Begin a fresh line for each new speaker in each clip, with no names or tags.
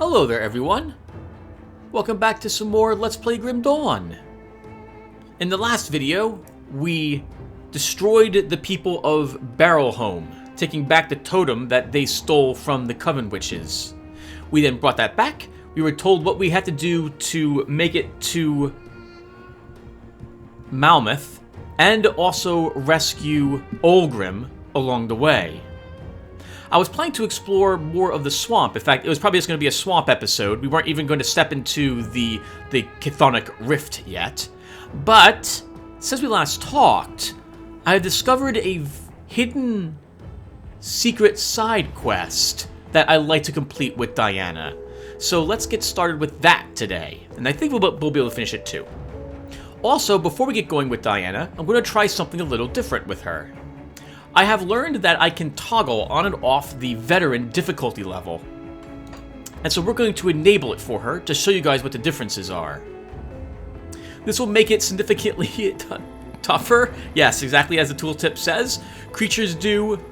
Hello there, everyone. Welcome back to some more Let's Play Grim Dawn. In the last video, we destroyed the people of Barrelhome, taking back the totem that they stole from the Coven Witches. We then brought that back. We were told what we had to do to make it to Malmouth, and also rescue Olgrim along the way. I was planning to explore more of the swamp. In fact, it was probably just going to be a swamp episode. We weren't even going to step into the Chthonic Rift yet. But since we last talked, I have discovered a hidden secret side quest that I'd like to complete with Diana. So let's get started with that today. And I think we'll be able to finish it too. Also, before we get going with Diana, I'm going to try something a little different with her. I have learned that I can toggle on and off the veteran difficulty level. And so we're going to enable it for her to show you guys what the differences are. This will make it significantly tougher. Yes, exactly as the tooltip says. Creatures do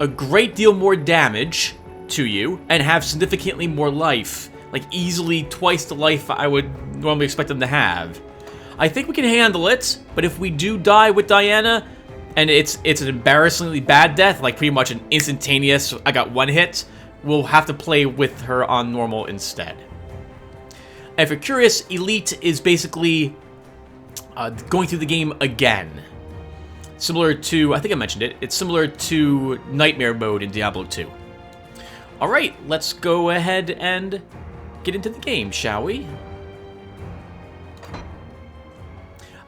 a great deal more damage to you and have significantly more life. Like easily twice the life I would normally expect them to have. I think we can handle it, but if we do die with Diana, and it's an embarrassingly bad death, like pretty much an instantaneous, I got one hit, we'll have to play with her on normal instead. And if you're curious, Elite is basically going through the game again. Similar to, I think I mentioned it, it's similar to Nightmare mode in Diablo 2. Alright, let's go ahead and get into the game, shall we?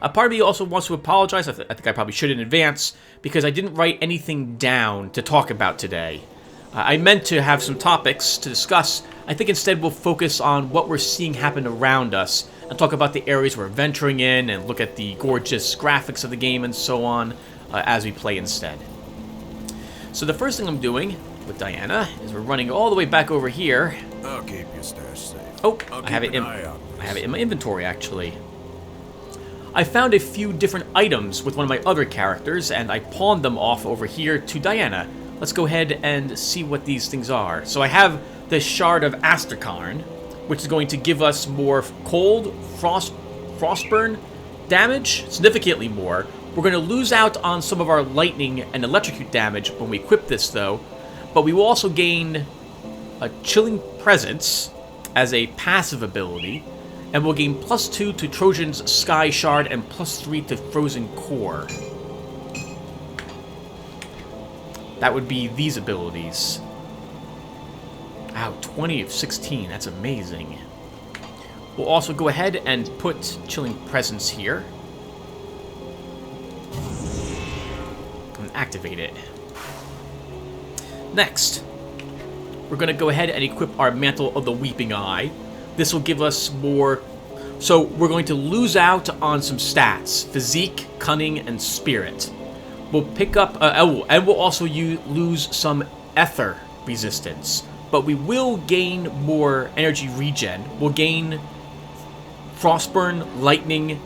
Part of me also wants to apologize, I think I probably should in advance, because I didn't write anything down to talk about today. I meant to have some topics to discuss. I think instead we'll focus on what we're seeing happen around us, and talk about the areas we're venturing in, and look at the gorgeous graphics of the game and so on, as we play instead. So the first thing I'm doing with Diana is we're running all the way back over here.
I'll keep your stash safe.
Oh, I have it in my inventory, actually. I found a few different items with one of my other characters, and I pawned them off over here to Diana. Let's go ahead and see what these things are. So I have the Shard of Astrakarn, which is going to give us more cold, frostburn damage, significantly more. We're going to lose out on some of our lightning and electrocute damage when we equip this, though. But we will also gain a Chilling Presence as a passive ability. And we'll gain +2 to Trojan's Sky Shard and +3 to Frozen Core. That would be these abilities. Wow, 20 of 16, that's amazing. We'll also go ahead and put Chilling Presence here. And activate it. Next, we're going to go ahead and equip our Mantle of the Weeping Eye. This will give us more, so we're going to lose out on some stats, physique, cunning, and spirit. We'll pick up, and we'll also lose some ether resistance, but we will gain more energy regen. We'll gain frostburn, lightning,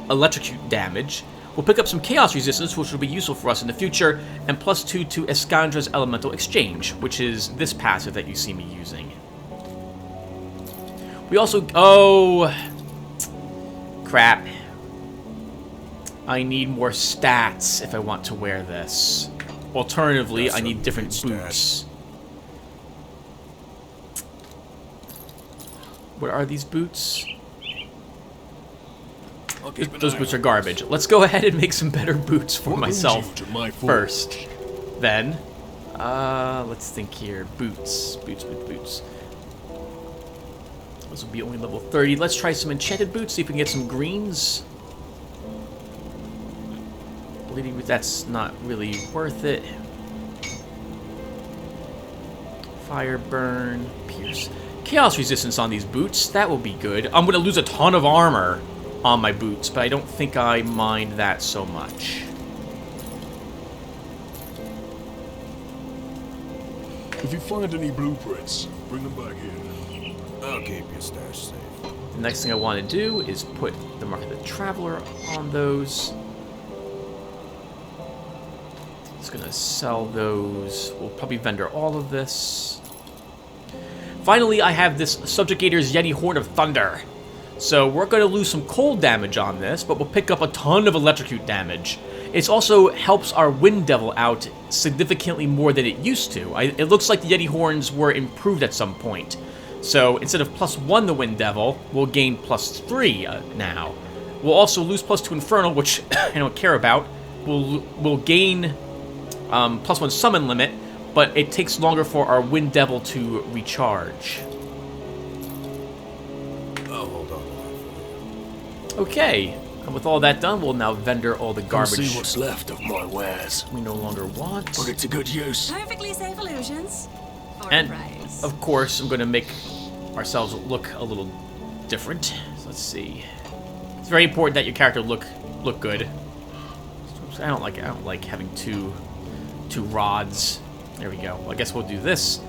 electrocute damage. We'll pick up some chaos resistance, which will be useful for us in the future, and +2 to Escandra's Elemental Exchange, which is this passive that you see me using. We also... Oh! Crap. I need more stats if I want to wear this. Alternatively, I need different boots. What are these boots? Those boots are garbage. Let's go ahead and make some better boots for myself first. Then, let's think here. Boots. Boots. Those will be only level 30. Let's try some enchanted boots, see if we can get some greens. Bleeding boots, that's not really worth it. Fire burn, pierce. Chaos resistance on these boots, that will be good. I'm going to lose a ton of armor on my boots, but I don't think I mind that so much.
If you find any blueprints, bring them back here. I'll keep your stash safe.
The next thing I want to do is put the Mark of the Traveler on those. Just gonna sell those. We'll probably vendor all of this. Finally, I have this Subjugator's Yeti Horn of Thunder. So we're going to lose some cold damage on this, but we'll pick up a ton of electrocute damage. It also helps our Wind Devil out significantly more than it used to. It looks like the Yeti Horns were improved at some point. So instead of +1 the Wind Devil, we'll gain +3 now. We'll also lose +2 Infernal, which I don't care about. We'll gain +1 Summon limit, but it takes longer for our Wind Devil to recharge. Okay, and with all that done, we'll now vendor all the garbage.
See what's left of my wares.
We no longer want.
Put it to good use.
Perfectly safe illusions. For
And,
a price.
of course, I'm going to make ourselves look a little different. So let's see. It's very important that your character look good. I don't like having two rods. There we go. Well, I guess we'll do this.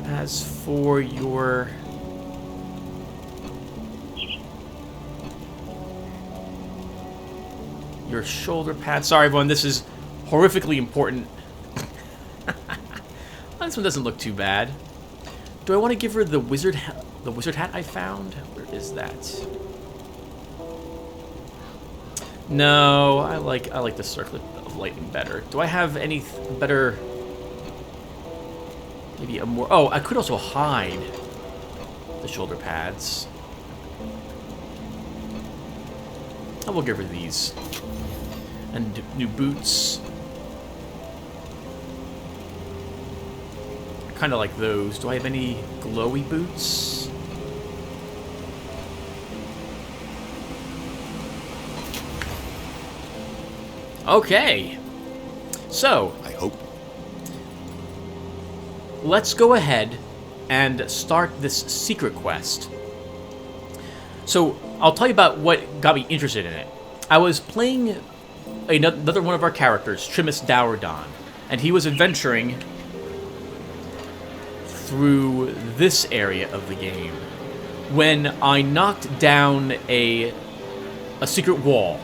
As for your shoulder pad. Sorry, everyone. This is horrifically important. This one doesn't look too bad. Do I want to give her the wizard hat I found? Where is that? No, I like the circlet of lightning better. Do I have any better? Maybe a more. Oh, I could also hide the shoulder pads. I will give her these. And new boots. I kind of like those. Do I have any glowy boots? Okay. So,
I hope.
let's go ahead and start this secret quest. So, I'll tell you about what got me interested in it. I was playing another one of our characters, Trimus Dourdon, and he was adventuring through this area of the game when I knocked down a secret wall,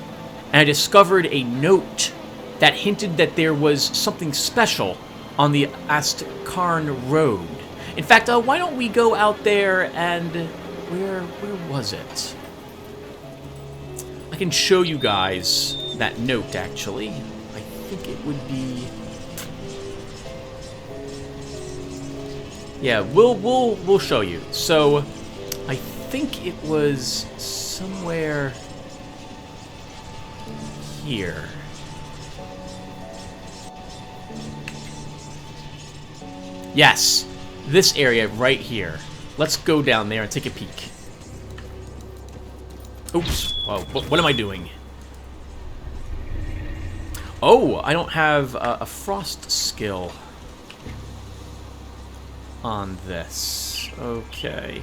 and I discovered a note that hinted that there was something special on the Astkarn Road. In fact, why don't we go out there and... Where was it? I can show you guys that note, actually. I think it would be... Yeah, we'll show you. So, I think it was somewhere here. Yes, this area right here. Let's go down there and take a peek. Oops. Whoa, what am I doing? Oh, I don't have a frost skill on this. Okay.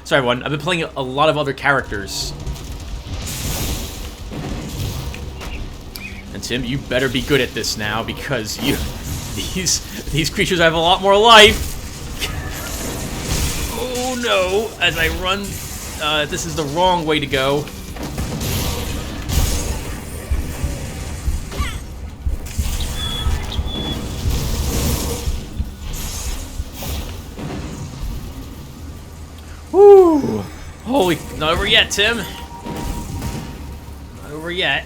Sorry, everyone. I've been playing a lot of other characters. And Tim, you better be good at this now, because these creatures have a lot more life. Oh no! As I run, this is the wrong way to go. Woo! Holy, not over yet, Tim. Not over yet.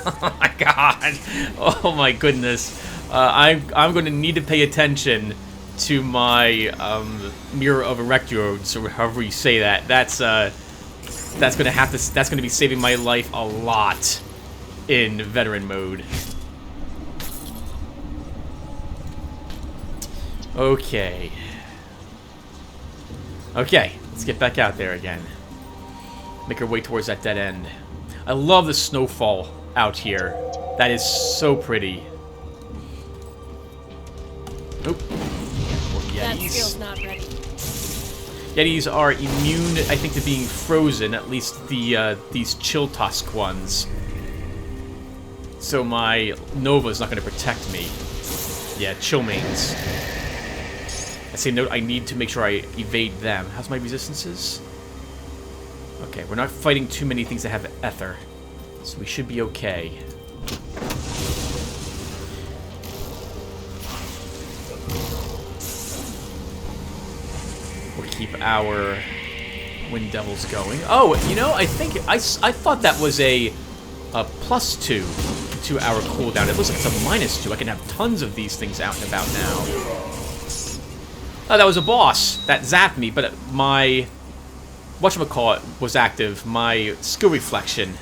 Oh my god. Oh my goodness. I'm going to need to pay attention to my Mirror of Erectrodes, or however you say that. That's going to be saving my life a lot in veteran mode. Okay. Okay, let's get back out there again. Make our way towards that dead end. I love the snowfall out here. That is so pretty. Nope.
That skill's not ready.
Yetis are immune, I think, to being frozen, at least these chill tusk ones. So my Nova's not going to protect me. Yeah, chill mains. I say note, I need to make sure I evade them. How's my resistances? Okay, we're not fighting too many things that have ether, so we should be okay. keep our Wind Devils going. Oh, you know, I think I thought that was a +2 to our cooldown. It looks like it's a -2. I can have tons of these things out and about now. Oh, that was a boss that zapped me, but my whatchamacallit was active, my skill reflection,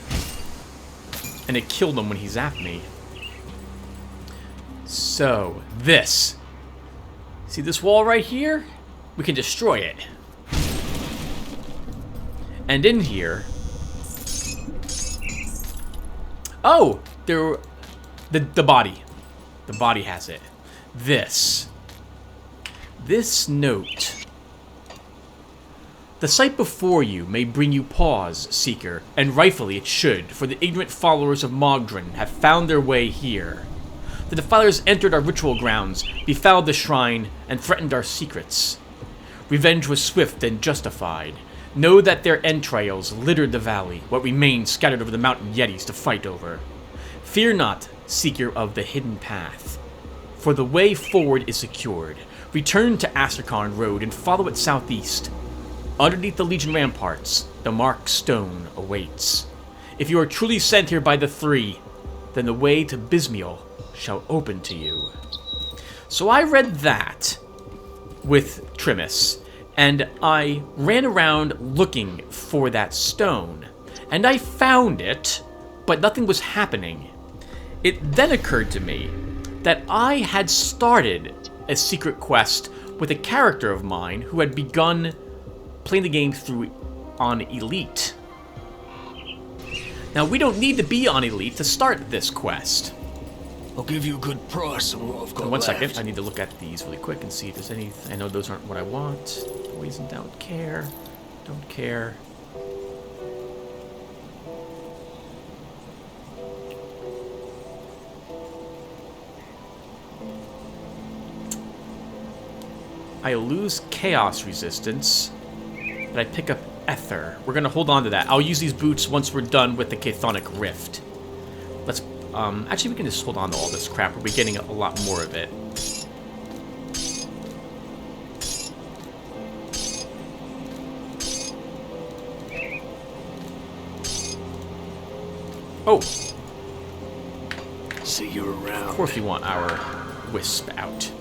and it killed him when he zapped me. So, this. See this wall right here? We can destroy it. And in here... Oh! The body. The body has it. This note. The sight before you may bring you pause, Seeker, and rightfully it should, for the ignorant followers of Mogdren have found their way here. The defilers entered our ritual grounds, befouled the shrine, and threatened our secrets. Revenge was swift and justified. Know that their entrails littered the valley, what remained scattered over the mountain yetis to fight over. Fear not, Seeker of the hidden path, for the way forward is secured. Return to Astrakhan Road and follow it southeast. Underneath the Legion ramparts, the marked stone awaits. If you are truly sent here by the Three, then the way to Bismiel shall open to you. So I read that with Trimus, and I ran around looking for that stone, and I found it, but nothing was happening. It then occurred to me that I had started a secret quest with a character of mine who had begun playing the game through on Elite. Now, we don't need to be on Elite to start this quest.
I'll give you a good price on what I've got
One
left.
second, I need to look at these really quick and see if there's any... I know those aren't what I want. Poison, don't care. Don't care. I lose Chaos Resistance, but I pick up Ether. We're gonna hold on to that. I'll use these boots once we're done with the Chthonic Rift. Let's, actually we can just hold on to all this crap. We'll be getting a lot more of it. Oh!
See you around.
Of course we want our Wisp out.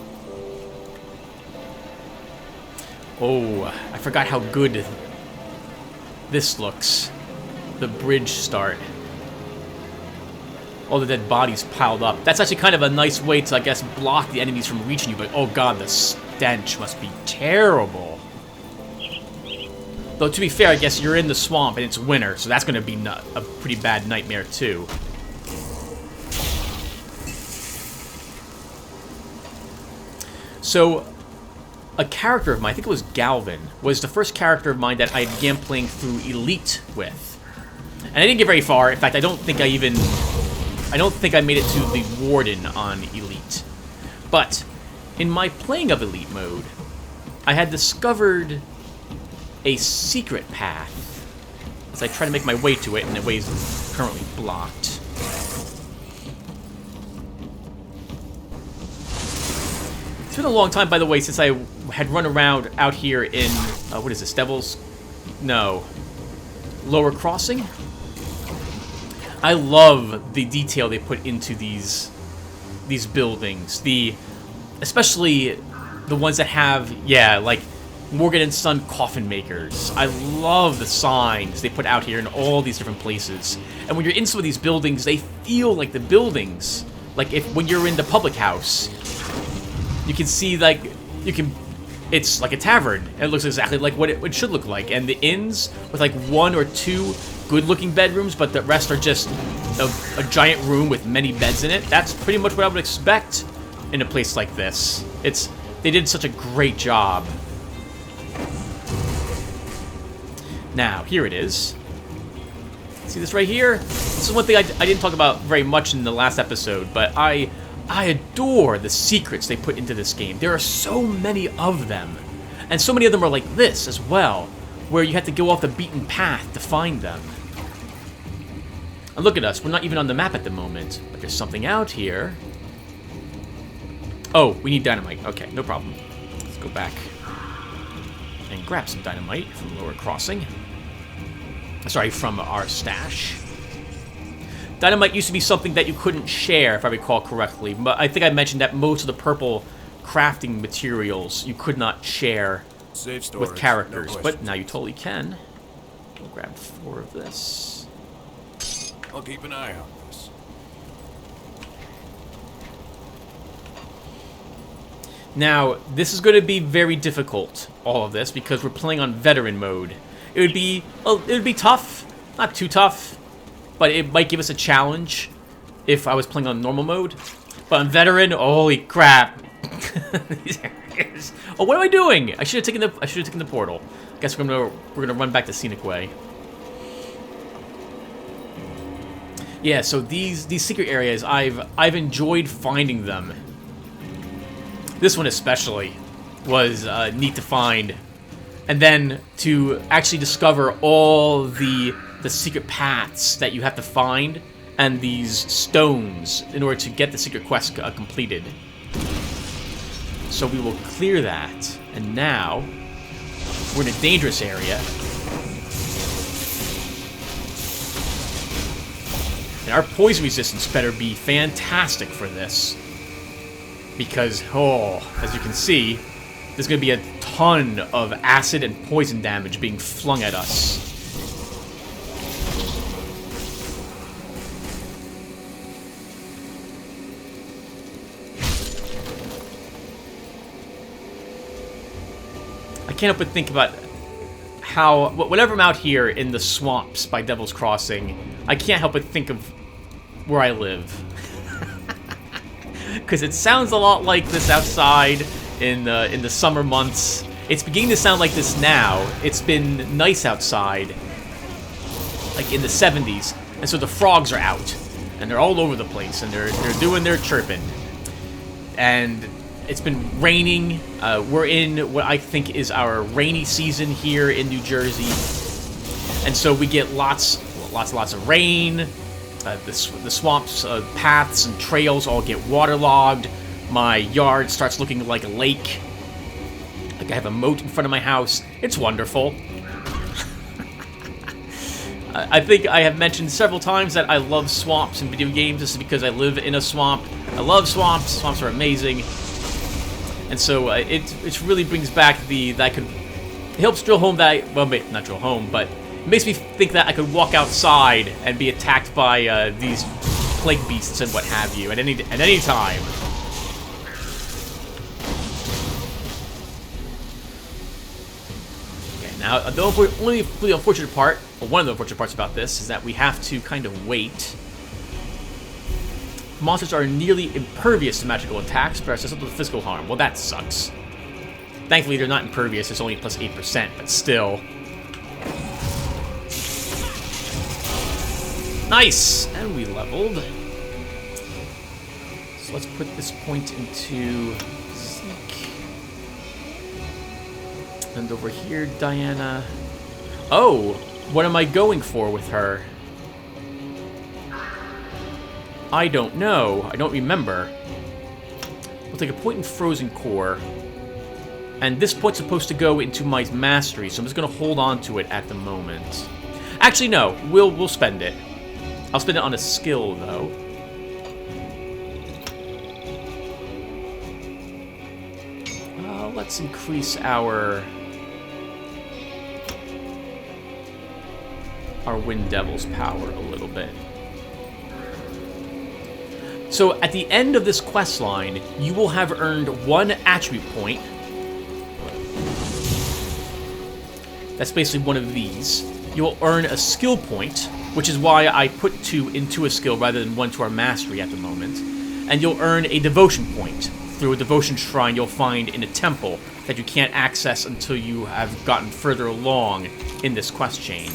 Oh, I forgot how good this looks. The bridge start. All the dead bodies piled up. That's actually kind of a nice way to, I guess, block the enemies from reaching you, but oh god, the stench must be terrible. Though, to be fair, I guess you're in the swamp and it's winter, so that's going to be a pretty bad nightmare, too. So, a character of mine, I think it was Galvin, was the first character of mine that I began playing through Elite with. And I didn't get very far. In fact, I don't think I made it to the Warden on Elite. But, in my playing of Elite mode, I had discovered a secret path as I try to make my way to it, and the way is currently blocked. It's been a long time, by the way, since I had run around out here in, what is this, Devil's? No. Lower Crossing? I love the detail they put into these buildings. Especially the ones that have, yeah, like Morgan and Son coffin makers. I love the signs they put out here in all these different places. And when you're in some of these buildings, they feel like the buildings. Like when you're in the public house, you can see, like, it's like a tavern. And it looks exactly like what it should look like. And the inns with like 1 or 2 good-looking bedrooms, but the rest are just a giant room with many beds in it. That's pretty much what I would expect in a place like this. They did such a great job. Now, here it is. See this right here? This is one thing I didn't talk about very much in the last episode, but I adore the secrets they put into this game. There are so many of them. And so many of them are like this as well, where you have to go off the beaten path to find them. And look at us, we're not even on the map at the moment, but there's something out here. Oh, we need dynamite. Okay, no problem. Let's go back. And grab some dynamite from the lower crossing. Sorry, from our stash. Dynamite used to be something that you couldn't share, if I recall correctly. But I think I mentioned that most of the purple crafting materials you could not share
Safe storage,
with characters.
no
But now you totally can. We'll grab 4 of this.
I'll keep an eye on this.
Now, this is going to be very difficult, all of this, because we're playing on veteran mode. It would be tough, not too tough, but it might give us a challenge if I was playing on normal mode. But on veteran, holy crap! Oh, what am I doing? I should have taken the portal. Guess we're gonna run back to Scenic Way. Yeah, so these secret areas, I've enjoyed finding them. This one especially was neat to find, and then to actually discover all the secret paths that you have to find and these stones in order to get the secret quest completed. So we will clear that, and now we're in a dangerous area. And our poison resistance better be fantastic for this. Because, as you can see, there's going to be a ton of acid and poison damage being flung at us. I can't help but think about how, whenever I'm out here in the swamps by Devil's Crossing, I can't help but think of where I live. Because it sounds a lot like this outside in the summer months. It's beginning to sound like this now. It's been nice outside, like in the 70s, and so the frogs are out, and they're all over the place, and they're doing their chirping. And it's been raining. We're in what I think is our rainy season here in New Jersey, and so we get lots of rain. The swamps, paths, and trails all get waterlogged. My yard starts looking like a lake. Like I have a moat in front of my house. It's wonderful. I think I have mentioned several times that I love swamps in video games. This is because I live in a swamp. I love swamps. Swamps are amazing. And so it really brings back it helps drill home that not drill home, but it makes me think that I could walk outside and be attacked by these plague beasts and what have you at any time. Okay, now the only unfortunate part, or one of the unfortunate parts about this, is that we have to kind of wait. Monsters are nearly impervious to magical attacks, but are susceptible to physical harm. Well, that sucks. Thankfully, they're not impervious. It's only plus 8%, but still. Nice! And we leveled. So let's put this point into Zeke. And over here, Diana. Oh! What am I going for with her? I don't know. I don't remember. We'll take a point in Frozen Core. And this point's supposed to go into my mastery, so I'm just going to hold on to it at the moment. Actually, no. We'll spend it. I'll spend it on a skill, though. Let's increase our Wind Devil's power a little bit. So at the end of this quest line, you will have earned 1 attribute point. That's basically one of these. You will earn a skill point, which is why I put 2 into a skill rather than 1 to our mastery at the moment. And you'll earn a devotion point through a devotion shrine you'll find in a temple that you can't access until you have gotten further along in this quest chain.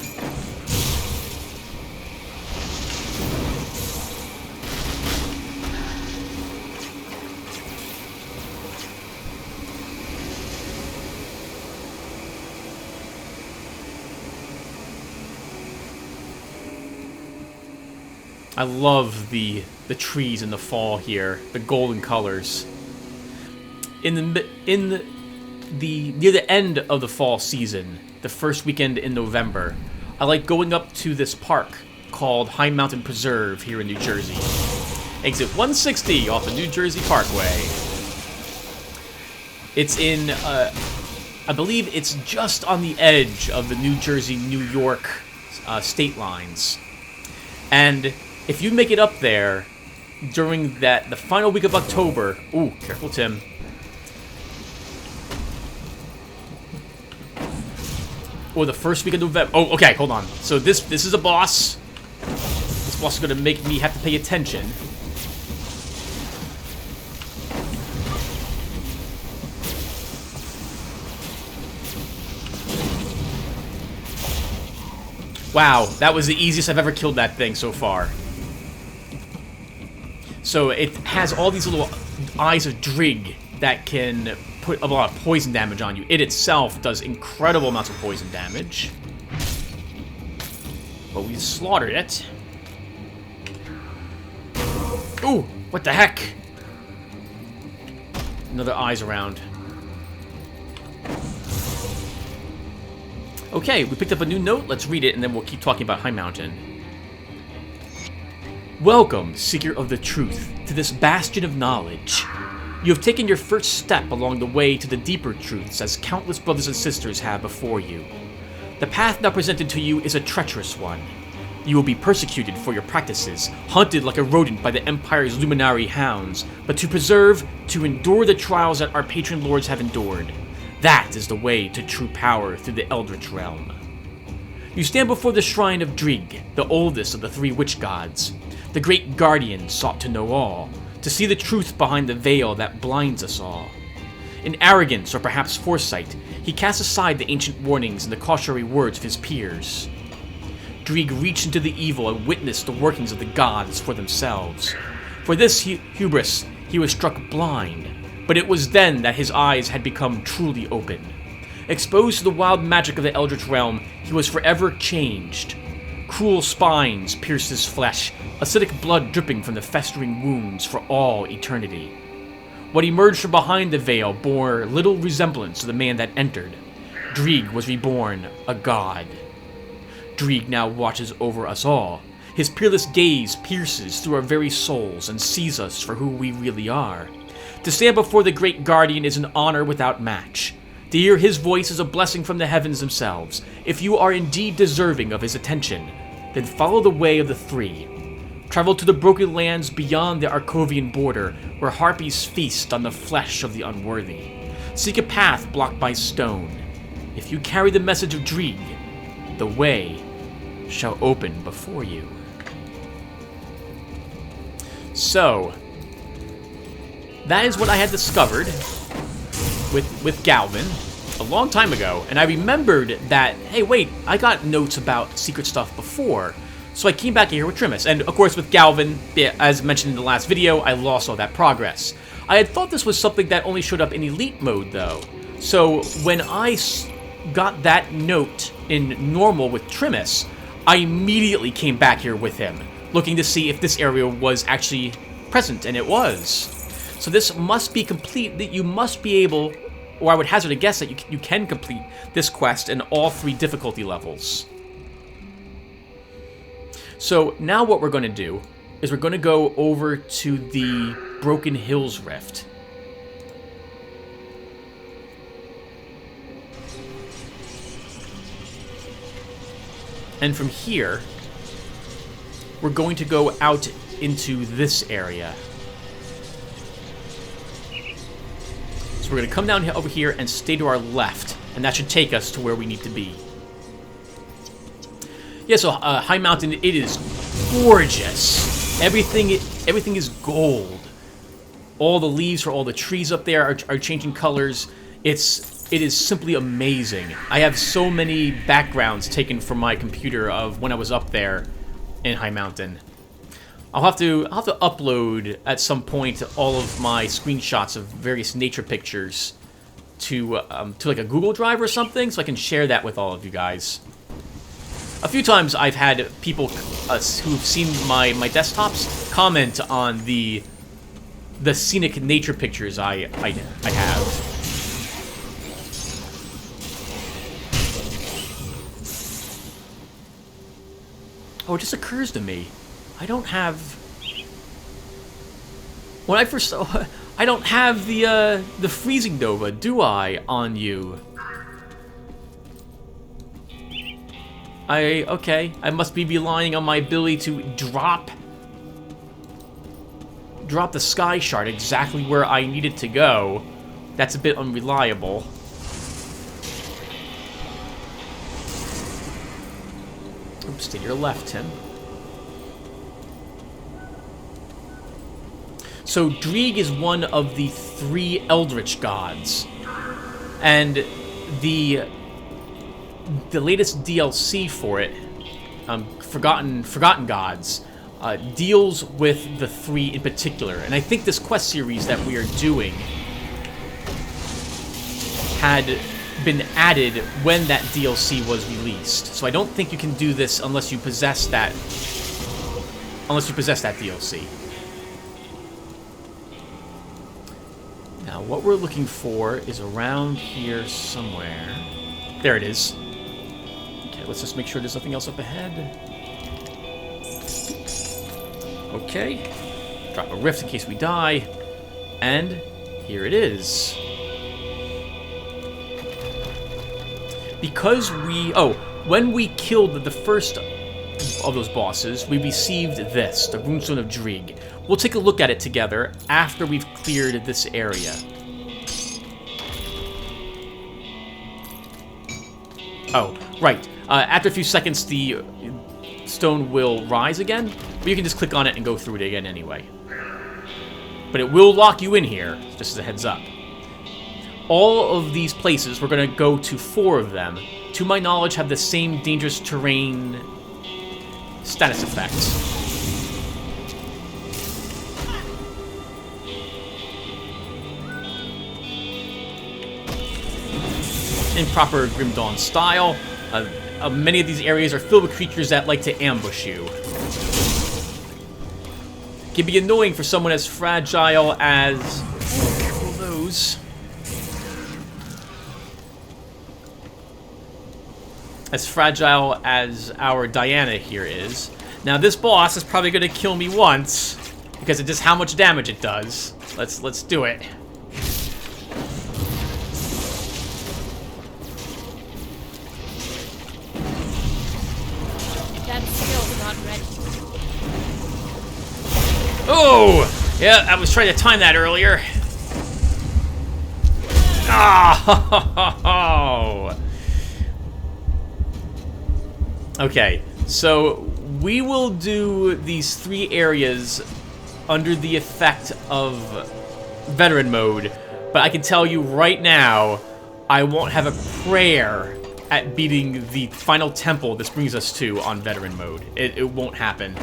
I love the trees in the fall here, the golden colors. In the near the end of the fall season, the first weekend in November, I like going up to this park called High Mountain Preserve here in New Jersey. Exit 160 off the New Jersey Parkway. It's in, I believe it's just on the edge of the New Jersey-New York state lines. And if you make it up there during the final week of October... Ooh, careful, Tim. Or the first week of November. Oh, okay, hold on. So this is a boss. This boss is going to make me have to pay attention. Wow, that was the easiest I've ever killed that thing so far. So it has all these little eyes of Drig that can put a lot of poison damage on you. It itself does incredible amounts of poison damage. But we slaughtered it. Ooh, what the heck? Another eyes around. Okay, we picked up a new note. Let's read it, and then we'll keep talking about High Mountain. Welcome, Seeker of the Truth, to this bastion of knowledge. You have taken your first step along the way to the deeper truths, as countless brothers and sisters have before you. The path now presented to you is a treacherous one. You will be persecuted for your practices, hunted like a rodent by the Empire's luminary hounds, but to preserve, to endure the trials that our patron lords have endured. That is the way to true power through the Eldritch Realm. You stand before the shrine of Drig, the oldest of the three witch gods. The great guardian sought to know all, to see the truth behind the veil that blinds us all. In arrogance or perhaps foresight, he cast aside the ancient warnings and the cautionary words of his peers. Drig reached into the evil and witnessed the workings of the gods for themselves. For this hubris, he was struck blind, but it was then that his eyes had become truly open. Exposed to the wild magic of the Eldritch Realm, he was forever changed. Cruel spines pierced his flesh, acidic blood dripping from the festering wounds for all eternity. What emerged from behind the veil bore little resemblance to the man that entered. Drig was reborn a god. Drig now watches over us all. His peerless gaze pierces through our very souls and sees us for who we really are. To stand before the great guardian is an honor without match. To hear his voice is a blessing from the heavens themselves. If you are indeed deserving of his attention, then follow the way of the three. Travel to the broken lands beyond the Arcovian border, where harpies feast on the flesh of the unworthy. Seek a path blocked by stone. If you carry the message of Drig, the way shall open before you. So, that is what I had discovered with Galvin a long time ago, and I remembered that, hey wait, I got notes about secret stuff before, so I came back here with Trimus, and of course with Galvin, as mentioned in the last video, I lost all that progress. I had thought this was something that only showed up in Elite mode though, so when I got that note in normal with Trimus, I immediately came back here with him, looking to see if this area was actually present, and it was. So this must be complete, that you must be able, or I would hazard a guess that you can complete this quest in all 3 difficulty levels. So now what we're going to do is we're going to go over to the Broken Hills Rift. And from here, we're going to go out into this area. So we're going to come down over here and stay to our left, and that should take us to where we need to be. Yeah, so High Mountain, it is gorgeous. Everything is gold. All the leaves for all the trees up there are changing colors. It is simply amazing. I have so many backgrounds taken from my computer of when I was up there in High Mountain. I'll have to upload at some point all of my screenshots of various nature pictures to like a Google Drive or something, so I can share that with all of you guys. A few times I've had people who've seen my desktops comment on the scenic nature pictures I have. Oh, it just occurs to me. I don't have... When I first saw... I don't have the freezing Nova, do I, on you? Okay. I must be relying on my ability to drop the Sky Shard exactly where I need it to go. That's a bit unreliable. Oops, to your left, Tim. So Drieg is one of the 3 Eldritch gods. And the latest DLC for it, Forgotten Gods, deals with the 3 in particular. And I think this quest series that we are doing had been added when that DLC was released. So I don't think you can do this unless you possess that DLC. Now what we're looking for is around here somewhere. There it is. Okay, let's just make sure there's nothing else up ahead. Okay. Drop a rift in case we die. And here it is. Because when we killed the first of those bosses, we received this, the Runestone of Drieg. We'll take a look at it together after we've cleared this area. Oh, right. After a few seconds, the stone will rise again, but you can just click on it and go through it again anyway. But it will lock you in here, just as a heads up. All of these places, we're going to go to 4 of them, to my knowledge, have the same dangerous terrain status effects. In proper Grim Dawn style, many of these areas are filled with creatures that like to ambush you. It can be annoying for someone as fragile as... Oh, careful of those. As fragile as our Diana here is. Now this boss is probably going to kill me once because of just how much damage it does. Let's do it.
That skill's not ready.
Oh! Yeah, I was trying to time that earlier. Oh! Okay, so we will do these 3 areas under the effect of veteran mode, but I can tell you right now, I won't have a prayer at beating the final temple this brings us to on veteran mode. It won't happen.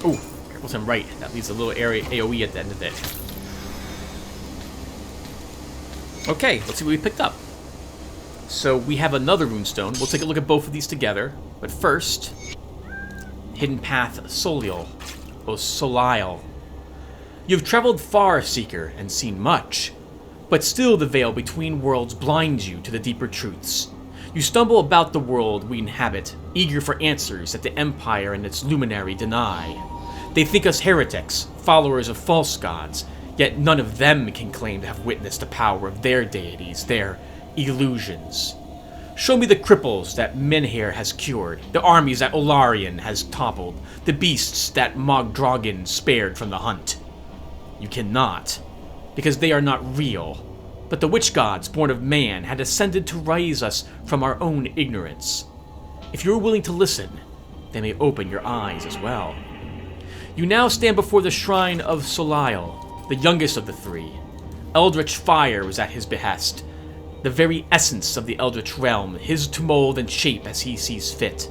Oh, careful to him right. That leaves a little area AoE at the end of it. Okay, let's see what we picked up. So we have another runestone. We'll take a look at both of these together. But first, Hidden Path Solial. Oh, Solial. You've traveled far, Seeker, and seen much. But still the veil between worlds blinds you to the deeper truths. You stumble about the world we inhabit, eager for answers that the Empire and its luminary deny. They think us heretics, followers of false gods, yet none of them can claim to have witnessed the power of their deities, their illusions. Show me the cripples that Menhir has cured, the armies that Olarian has toppled, the beasts that Mogdragan spared from the hunt. You cannot, because they are not real, but the witch gods born of man had ascended to raise us from our own ignorance. If you're willing to listen, they may open your eyes as well. You now stand before the shrine of Solial, the youngest of the 3. Eldritch fire was at his behest, the very essence of the Eldritch realm, his to mold and shape as he sees fit.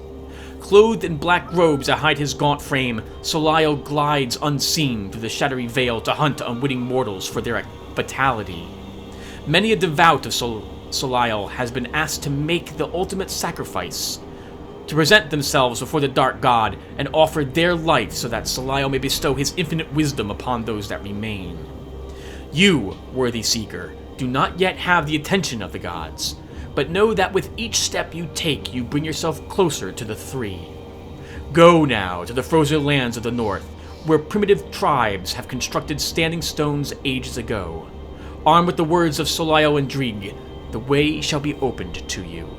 Clothed in black robes that hide his gaunt frame, Solial glides unseen through the shadowy veil to hunt unwitting mortals for their vitality. Many a devout of Solial has been asked to make the ultimate sacrifice, to present themselves before the Dark God and offer their life so that Solio may bestow his infinite wisdom upon those that remain. You, worthy seeker, do not yet have the attention of the gods, but know that with each step you take, you bring yourself closer to the three. Go now to the frozen lands of the north, where primitive tribes have constructed standing stones ages ago. Armed with the words of Solio and Drig, the way shall be opened to you.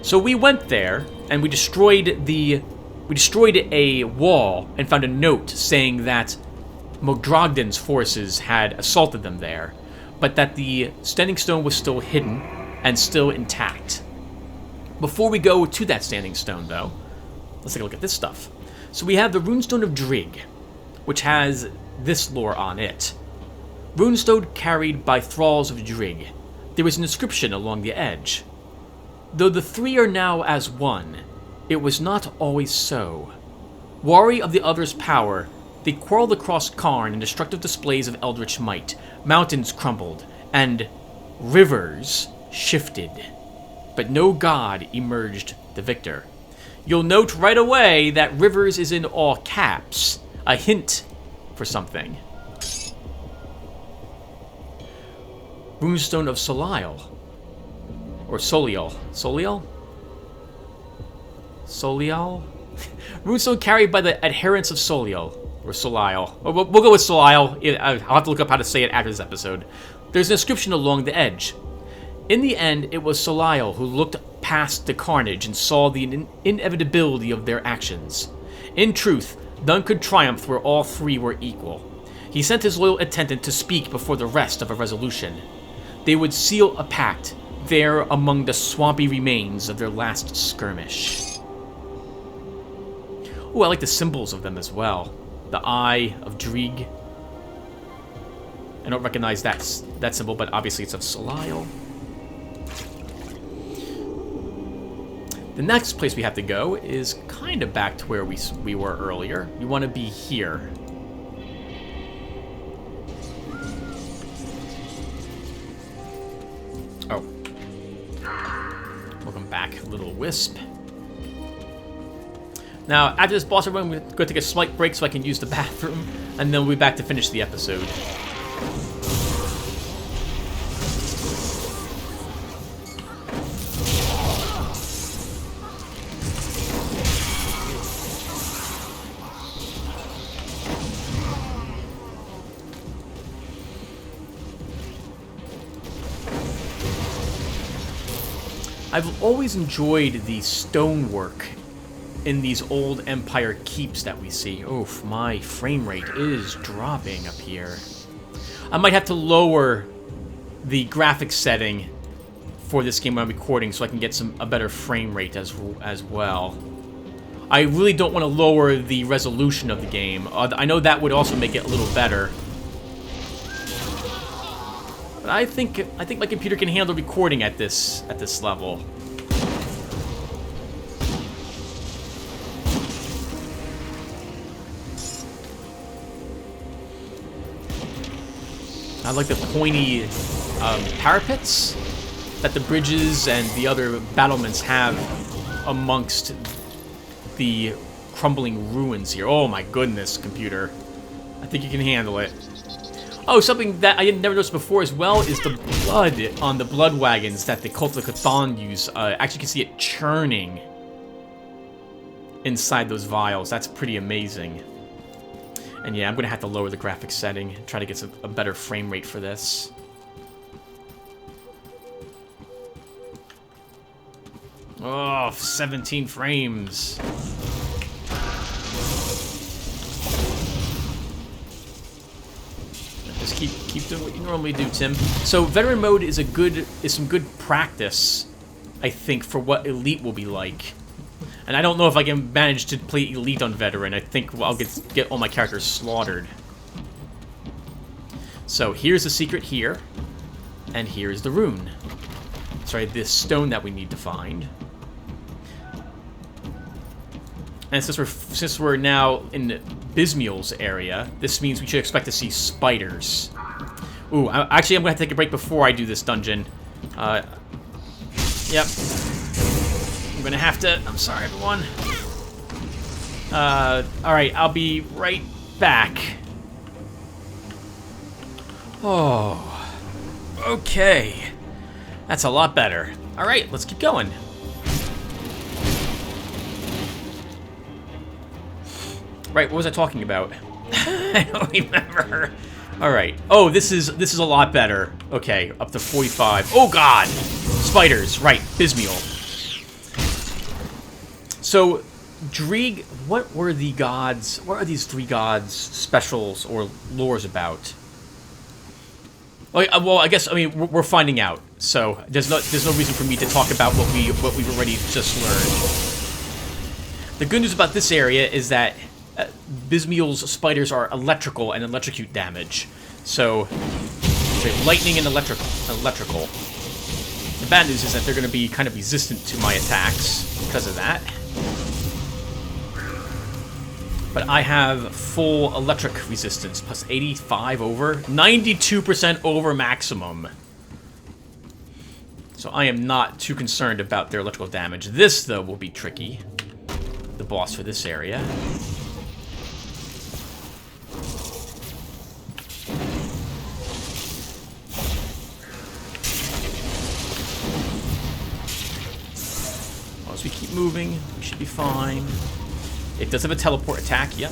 So we went there, and we destroyed a wall and found a note saying that Mogdrogdon's forces had assaulted them there, but that the standing stone was still hidden and still intact. Before we go to that standing stone, though, let's take a look at this stuff. So we have the Runestone of Drig, which has this lore on it. Runestone carried by thralls of Drig. There is an inscription along the edge. Though the three are now as one, it was not always so. Wary of the other's power, they quarreled across Karn in destructive displays of eldritch might. Mountains crumbled, and rivers shifted. But no god emerged the victor. You'll note right away that rivers is in all caps, a hint for something. Runestone of Soliel. Or Soliel. Soliel? Soliel? Runestone carried by the adherents of Soliel. Or Soliel. We'll go with Soliel. I'll have to look up how to say it after this episode. There's an inscription along the edge. In the end, it was Soliel who looked past the carnage and saw the inevitability of their actions. In truth, none could triumph where all three were equal. He sent his loyal attendant to speak before the rest of a resolution. They would seal a pact there among the swampy remains of their last skirmish. Ooh, I like the symbols of them as well. The Eye of Drig. I don't recognize that symbol, but obviously it's of Soliel. The next place we have to go is kind of back to where we were earlier. You want to be here. Oh. Welcome back, little wisp. Now, after this boss run, we're going to take a slight break so I can use the bathroom, and then we'll be back to finish the episode. I've always enjoyed the stonework in these old Empire keeps that we see. Oof, my frame rate is dropping up here. I might have to lower the graphics setting for this game when I'm recording so I can get a better frame rate as well. I really don't want to lower the resolution of the game. I know that would also make it a little better. But I think my computer can handle recording at this level. I like the pointy parapets that the bridges and the other battlements have amongst the crumbling ruins here. Oh my goodness, computer. I think you can handle it. Oh, something that I had never noticed before as well is the blood on the blood wagons that the Cult of Cthulhu use. Actually, you can see it churning inside those vials. That's pretty amazing. And yeah, I'm going to have to lower the graphics setting and try to get a better frame rate for this. Oh, 17 frames. Just keep doing what you normally do, Tim. So veteran mode is some good practice, I think, for what elite will be like. And I don't know if I can manage to play elite on veteran. I think I'll get all my characters slaughtered. So here's the secret here, and here's the rune. Sorry, this stone that we need to find. And since we're now in Bismiel's area, this means we should expect to see spiders. Ooh, actually, I'm going to have to take a break before I do this dungeon. Yep. You're gonna have to... I'm sorry, everyone. Alright, I'll be right back. Oh. Okay. That's a lot better. Alright, let's keep going. Right, what was I talking about? I don't remember. Alright. Oh, this is a lot better. Okay, up to 45. Oh god! Spiders, right, Bismiel. So, Drieg, what were the gods, what are these 3 gods' specials or lores about? Well, I guess, I mean, we're finding out. So, there's no reason for me to talk about what we've already just learned. The good news about this area is that Bismiel's spiders are electrical and electrocute damage. So, lightning and electrical. The bad news is that they're going to be kind of resistant to my attacks because of that. But I have full electric resistance, plus 85 over, 92% over maximum. So I am not too concerned about their electrical damage. This, though, will be tricky. The boss for this area. As we keep moving, we should be fine. It does have a teleport attack, yep.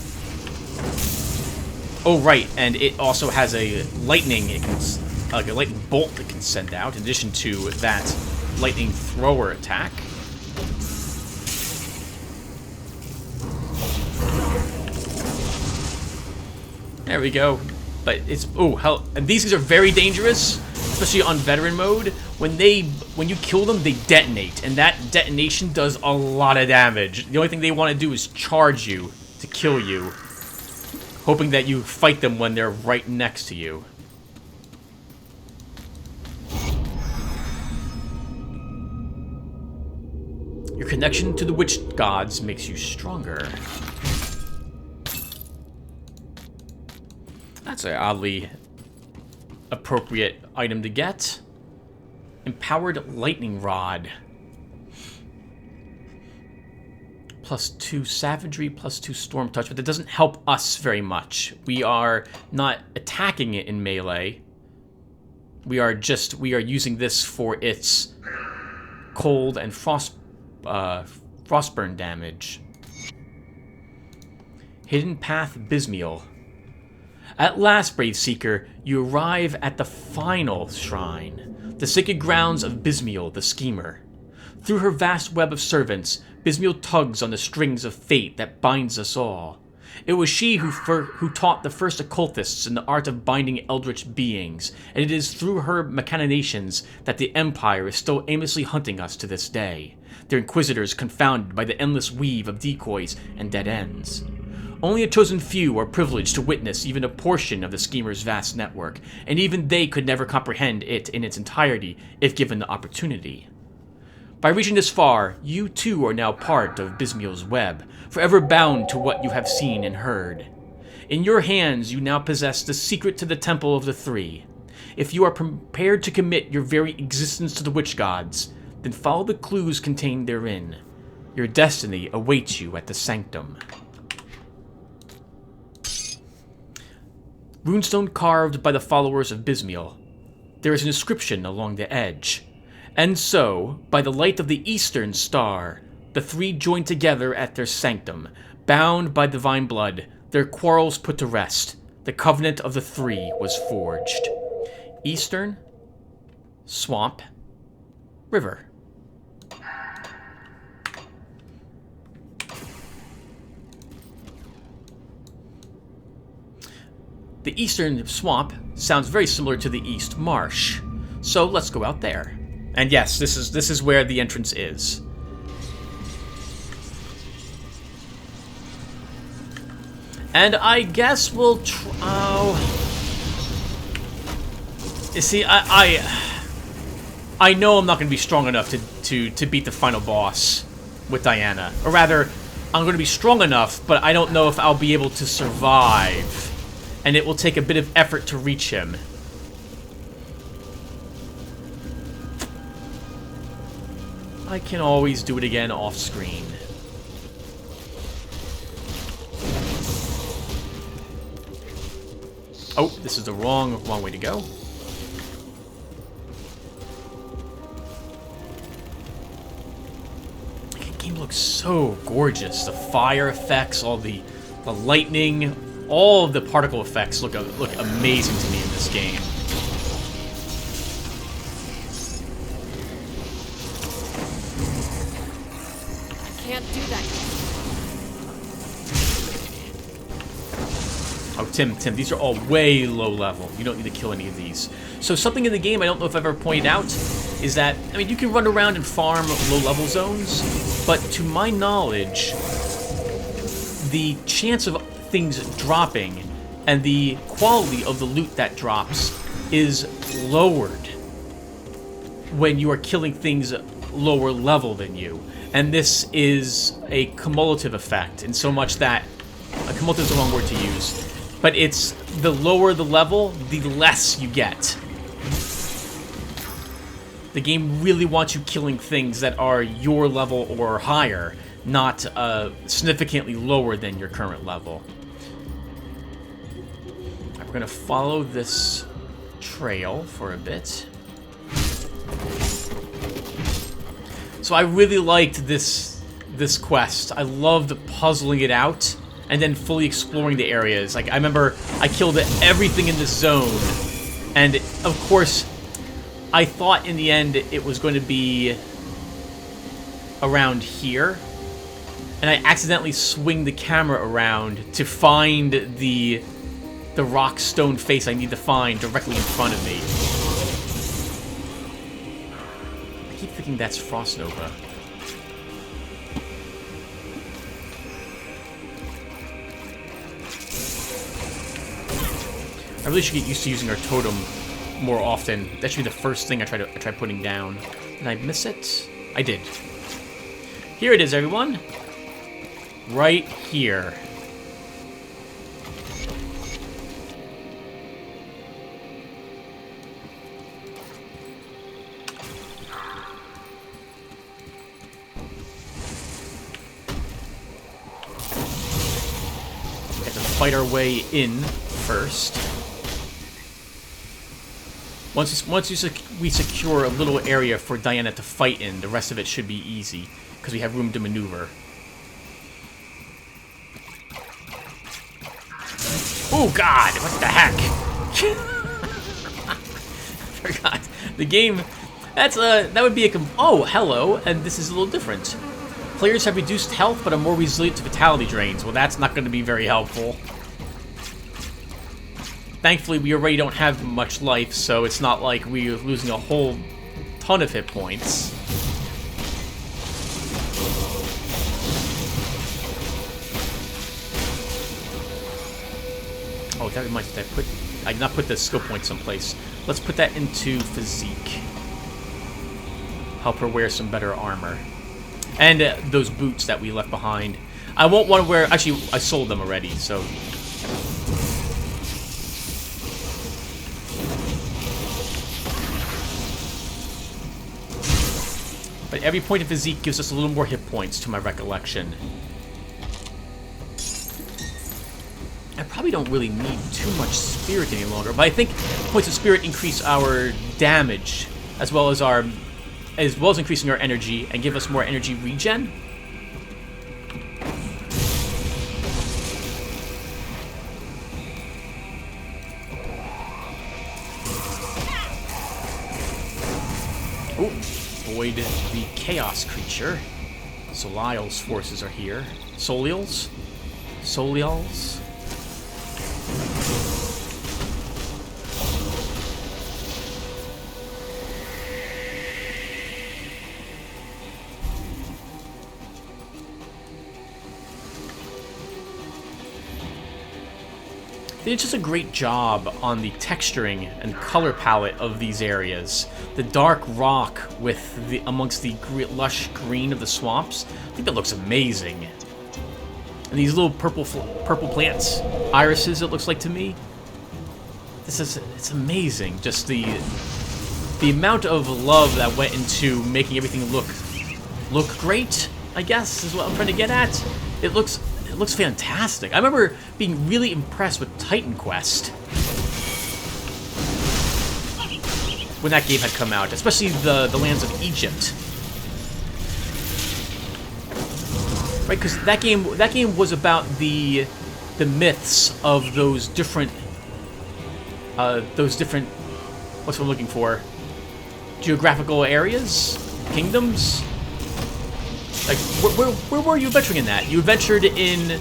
Oh, right, and it also has a lightning, like a lightning bolt it can send out, in addition to that lightning thrower attack. There we go. But it's, oh, hell, and these things are very dangerous, especially on veteran mode. When you kill them, they detonate, and that detonation does a lot of damage. The only thing they want to do is charge you to kill you, hoping that you fight them when they're right next to you. Your connection to the witch gods makes you stronger. That's an oddly appropriate item to get. Empowered Lightning Rod. +2 Savagery, +2 Storm Touch, but that doesn't help us very much. We are not attacking it in melee. We are using this for its cold and frostburn damage. Hidden Path Bismiel. At last, brave seeker, you arrive at the final shrine, the sacred grounds of Bismiel the Schemer. Through her vast web of servants, Bismiel tugs on the strings of fate that binds us all. It was she who taught the first occultists in the art of binding eldritch beings, and it is through her machinations that the Empire is still aimlessly hunting us to this day, their inquisitors confounded by the endless weave of decoys and dead ends. Only a chosen few are privileged to witness even a portion of the Schemer's vast network, and even they could never comprehend it in its entirety if given the opportunity. By reaching this far, you too are now part of Bismiel's web, forever bound to what you have seen and heard. In your hands you now possess the secret to the Temple of the Three. If you are prepared to commit your very existence to the witch gods, then follow the clues contained therein. Your destiny awaits you at the Sanctum. Runestone carved by the followers of Bismiel. There is an inscription along the edge. And so, by the light of the Eastern Star, the three joined together at their sanctum, bound by divine blood, their quarrels put to rest. The covenant of the three was forged. Eastern, swamp, river. The eastern swamp sounds very similar to the East Marsh, so let's go out there. And yes, this is where the entrance is. And I guess we'll you see, I know I'm not going to be strong enough to beat the final boss with Diana. Or rather, I'm going to be strong enough, but I don't know if I'll be able to survive. And it will take a bit of effort to reach him. I can always do it again off screen. Oh, this is the wrong way to go. The game looks so gorgeous. The fire effects, all the lightning, all of the particle effects look amazing to me in this game.
Can't do that.
Oh, Tim, these are all way low level. You don't need to kill any of these. So something in the game I don't know if I've ever pointed out is that, I mean, you can run around and farm low-level zones, but to my knowledge, the chance of things dropping and the quality of the loot that drops is lowered when you are killing things lower level than you. And this is a cumulative effect, in so much that... cumulative is the wrong word to use. But it's the lower the level, the less you get. The game really wants you killing things that are your level or higher, not significantly lower than your current level. We're going to follow this trail for a bit. So I really liked this quest. I loved puzzling it out and then fully exploring the areas. Like, I remember I killed everything in this zone, and of course I thought in the end it was going to be around here, and I accidentally swing the camera around to find the rock stone face I need to find directly in front of me. I keep thinking that's Frost Nova. I really should get used to using our totem more often. That should be the first thing I try putting down. Did I miss it? I did. Here it is, everyone. Right here. We have to fight our way in first. Once we secure a little area for Diana to fight in, the rest of it should be easy, because we have room to maneuver. Oh God! What the heck? Forgot. The game. That would be a. Oh, hello. And this is a little different. Players have reduced health, but are more resilient to vitality drains. Well, that's not going to be very helpful. Thankfully, we already don't have much life, so it's not like we're losing a whole ton of hit points. Oh, that reminds me that I did not put the skill point someplace. Let's put that into physique. Help her wear some better armor. And those boots that we left behind. I won't want to wear... Actually, I sold them already, so... But every point of physique gives us a little more hit points, to my recollection. I probably don't really need too much spirit any longer, but I think points of spirit increase our damage, as well as increasing our energy and give us more energy regen. Avoid the chaos creature. Solial's forces are here. Solial's? Solial's? They did just a great job on the texturing and color palette of these areas. The dark rock with amongst the lush green of the swamps, I think that looks amazing. And these little purple plants, irises, it looks like to me. It's amazing. Just the amount of love that went into making everything look look great, I guess, is what I'm trying to get at. It looks fantastic. I remember being really impressed with Titan Quest when that game had come out, especially the lands of Egypt. Right, because that game was about the myths of those different what's what I'm looking for, geographical areas, kingdoms. Like, where were you adventuring in that? You adventured in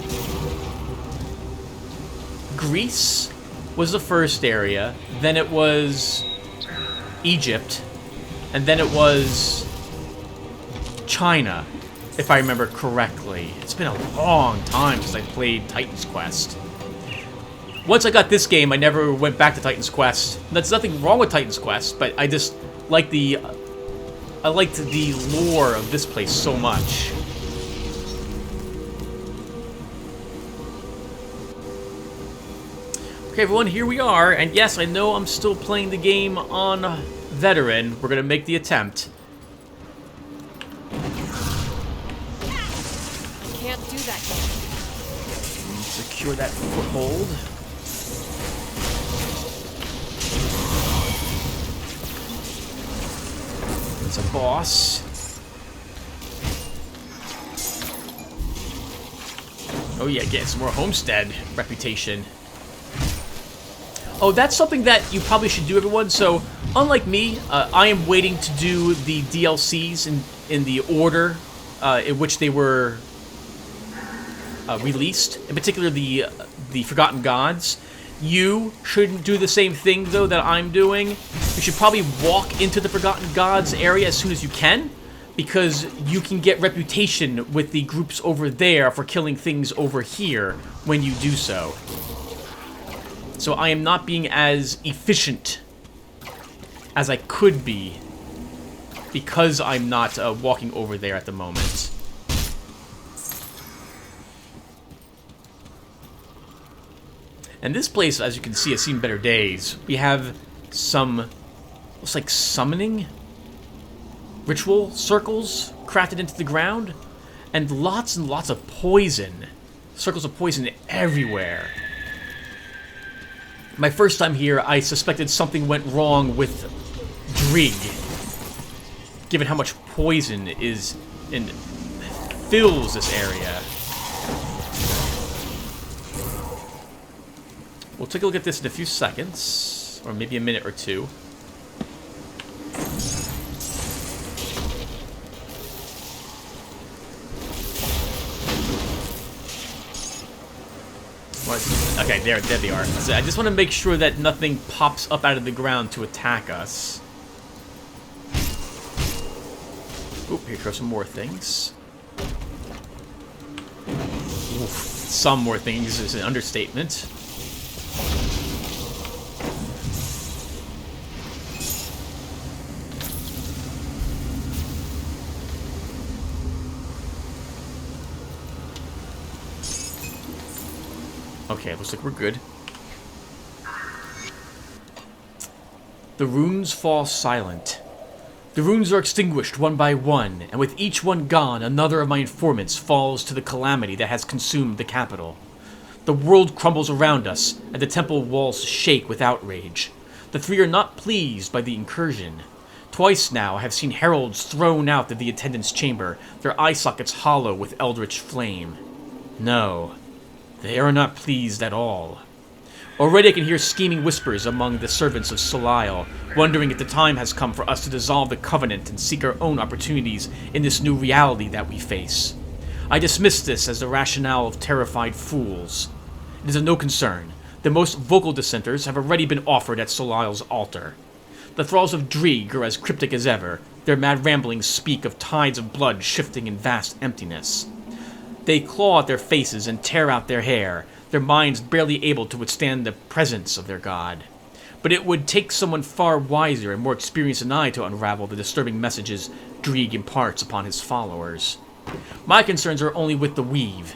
Greece was the first area, then it was Egypt, and then it was China, if I remember correctly. It's been a long time since I played Titan's Quest. Once I got this game, I never went back to Titan's Quest. That's nothing wrong with Titan's Quest, but I just like I liked the lore of this place so much. Okay, everyone, here we are, and yes, I know I'm still playing the game on Veteran. We're gonna make the attempt.
Can't do that yet.
Secure that foothold. It's a boss. Oh yeah, get some more homestead reputation. Oh, that's something that you probably should do, everyone. So, unlike me, I am waiting to do the DLCs in the order in which they were released. In particular, the Forgotten Gods. You shouldn't do the same thing, though, that I'm doing. You should probably walk into the Forgotten Gods area as soon as you can, because you can get reputation with the groups over there for killing things over here when you do so. So I am not being as efficient as I could be because I'm not walking over there at the moment. And this place, as you can see, has seen better days. We have some, looks like summoning ritual circles crafted into the ground, and lots of poison. Circles of poison everywhere. My first time here, I suspected something went wrong with Drig, given how much poison is and fills this area. We'll take a look at this in a few seconds, or maybe a minute or two. Okay, there they are. So I just want to make sure that nothing pops up out of the ground to attack us. Oop, here goes some more things. Oof, some more things is an understatement. Okay, looks like we're good. The runes fall silent. The runes are extinguished one by one, and with each one gone, another of my informants falls to the calamity that has consumed the capital. The world crumbles around us, and the temple walls shake with outrage. The three are not pleased by the incursion. Twice now I have seen heralds thrown out of the attendant's chamber, their eye sockets hollow with eldritch flame. No. They are not pleased at all. Already I can hear scheming whispers among the servants of Solisle, wondering if the time has come for us to dissolve the covenant and seek our own opportunities in this new reality that we face. I dismiss this as the rationale of terrified fools. It is of no concern. The most vocal dissenters have already been offered at Solisle's altar. The thralls of Drig are as cryptic as ever. Their mad ramblings speak of tides of blood shifting in vast emptiness. They claw at their faces and tear out their hair, their minds barely able to withstand the presence of their god. But it would take someone far wiser and more experienced than I to unravel the disturbing messages Drig imparts upon his followers. My concerns are only with the weave.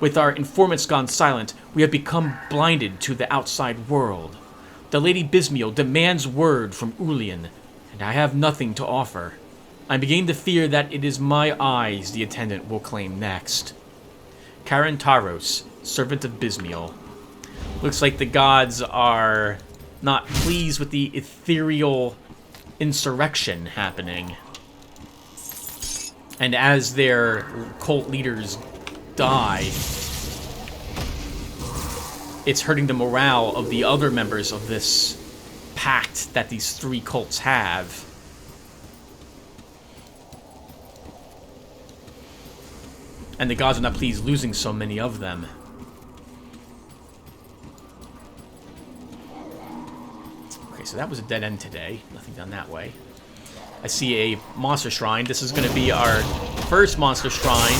With our informants gone silent, we have become blinded to the outside world. The Lady Bismiel demands word from Ulian, and I have nothing to offer. I'm beginning to fear that it is my eyes the attendant will claim next. Karen Taros, servant of Bismiel. Looks like the gods are not pleased with the ethereal insurrection happening. And as their cult leaders die, it's hurting the morale of the other members of this pact that these three cults have. And the gods are not pleased losing so many of them. Okay, so that was a dead end today. Nothing done that way. I see a monster shrine. This is going to be our first monster shrine.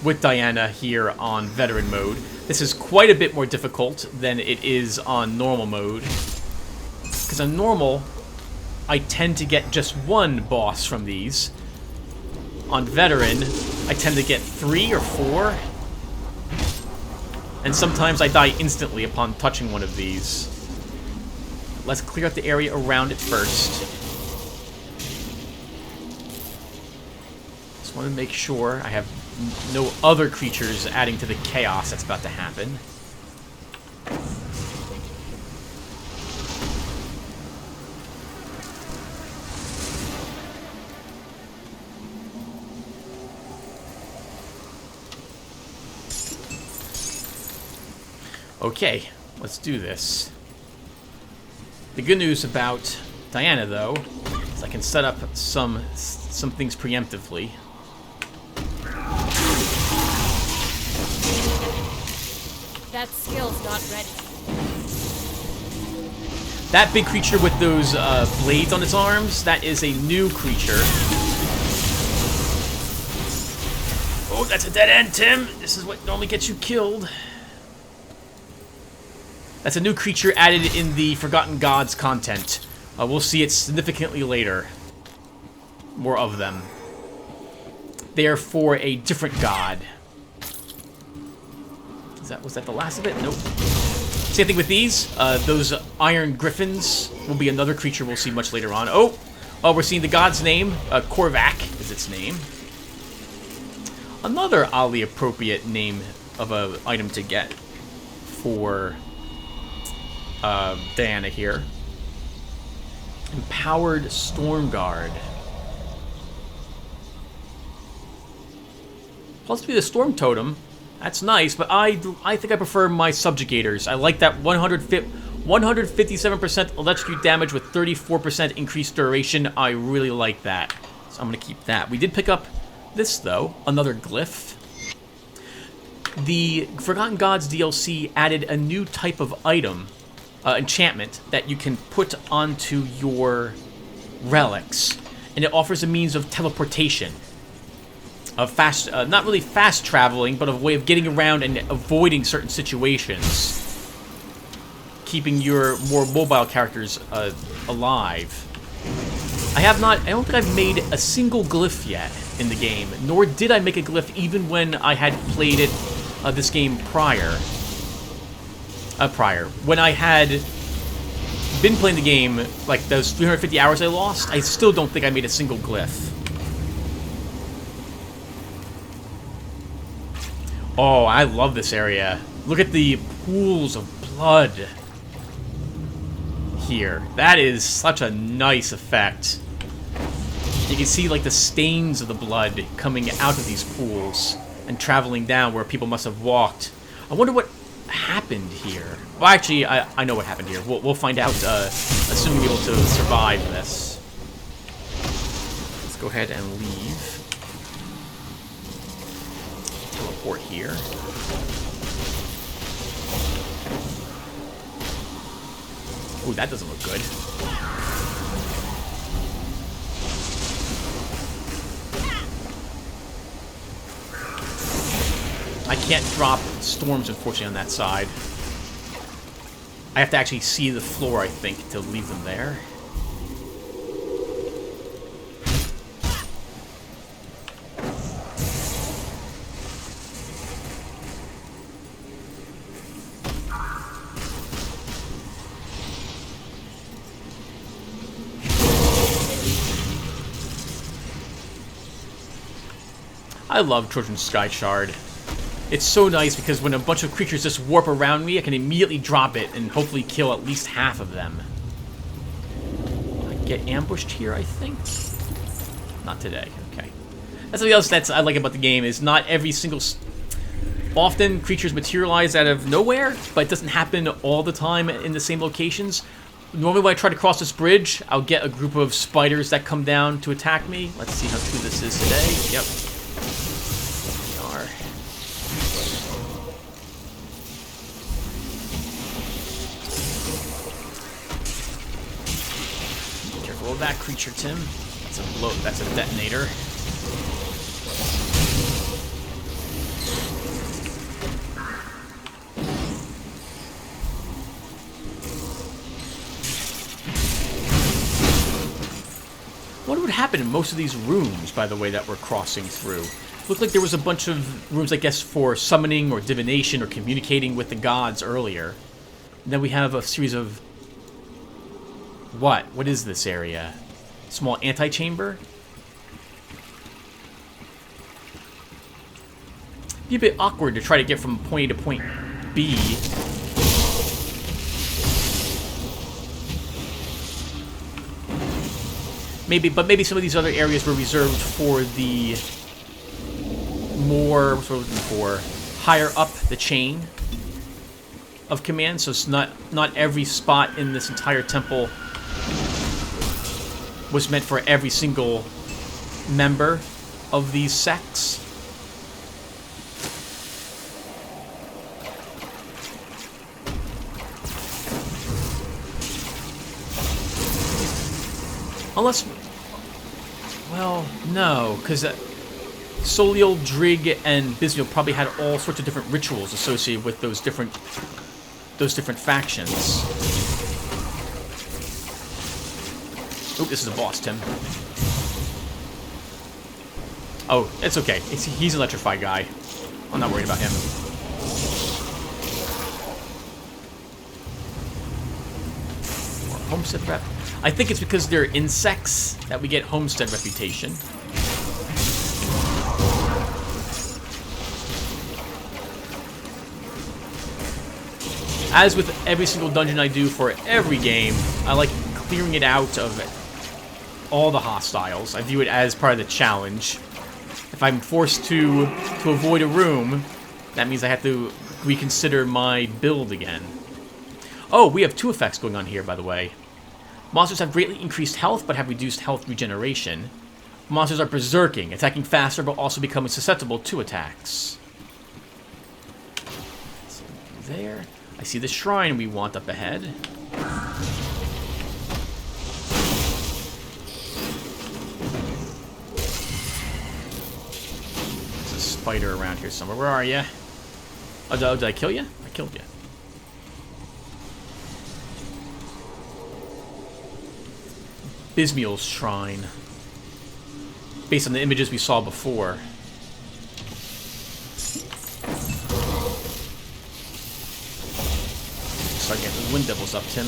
With Diana here on veteran mode. This is quite a bit more difficult than it is on normal mode. Because on normal, I tend to get just one boss from these. On veteran, I tend to get 3 or 4. And sometimes I die instantly upon touching one of these. Let's clear out the area around it first. Just want to make sure I have no other creatures adding to the chaos that's about to happen. Okay, let's do this. The good news about Diana, though, is I can set up some things preemptively.
That skill's not ready.
That big creature with those blades on its arms, that is a new creature. Oh, that's a dead end, Tim. This is what normally gets you killed. That's a new creature added in the Forgotten Gods content. We'll see it significantly later. More of them. They are for a different god. Was that the last of it? Nope. Same thing with these. Those iron griffins will be another creature we'll see much later on. Oh, we're seeing the god's name. Korvac is its name. Another oddly appropriate name of an item to get for Diana here. Empowered Storm Guard. Plus be the Storm Totem. That's nice, but I think I prefer my Subjugators. I like that 157% electrocute damage with 34% increased duration. I really like that. So I'm going to keep that. We did pick up this, though. Another glyph. The Forgotten Gods DLC added a new type of item, enchantment, that you can put onto your relics. And it offers a means of teleportation. Of fast, not really fast traveling, but a way of getting around and avoiding certain situations. Keeping your more mobile characters alive. I don't think I've made a single glyph yet in the game, nor did I make a glyph even when I had played it, this game prior. When I had been playing the game, like those 350 hours I lost, I still don't think I made a single glyph. Oh, I love this area. Look at the pools of blood here. That is such a nice effect. You can see like the stains of the blood coming out of these pools and traveling down where people must have walked. I wonder what happened here. Well, actually, I know what happened here. We'll find out, assuming we're able to survive this. Let's go ahead and leave. Teleport here. Ooh, that doesn't look good. I can't drop storms, unfortunately, on that side. I have to actually see the floor, I think, to leave them there. I love Trojan Sky Shard. It's so nice because when a bunch of creatures just warp around me, I can immediately drop it and hopefully kill at least half of them. I get ambushed here, I think? Not today, okay. That's something else that I like about the game, is not every single... Often, creatures materialize out of nowhere, but it doesn't happen all the time in the same locations. Normally when I try to cross this bridge, I'll get a group of spiders that come down to attack me. Let's see how true this is today. Yep. They are. Be careful of that creature, Tim. That's a blow. That's a detonator. I wonder what happened in most of these rooms, by the way, that we're crossing through. Looked like there was a bunch of rooms, I guess, for summoning or divination or communicating with the gods earlier. And then we have a series of... What? What is this area? Small antechamber? Be a bit awkward to try to get from point A to point B. Maybe some of these other areas were reserved for the more, what's what we're looking for, higher up the chain of command. So it's not every spot in this entire temple was meant for every single member of these sects. Unless, well, no, because Soliel, Drig, and Bismiel probably had all sorts of different rituals associated with those different factions. Oh, this is a boss, Tim. Oh, it's okay. He's an electrified guy. I'm not worried about him. More homestead rep. I think it's because they're insects that we get homestead reputation. As with every single dungeon I do for every game, I like clearing it out of all the hostiles. I view it as part of the challenge. If I'm forced to avoid a room, that means I have to reconsider my build again. Oh, we have two effects going on here, by the way. Monsters have greatly increased health, but have reduced health regeneration. Monsters are berserking, attacking faster, but also becoming susceptible to attacks. So there. I see the shrine we want up ahead. There's a spider around here somewhere. Where are you? Oh, did I kill you? I killed you. Bismiel's shrine. Based on the images we saw before. Start getting the wind devils up, Tim.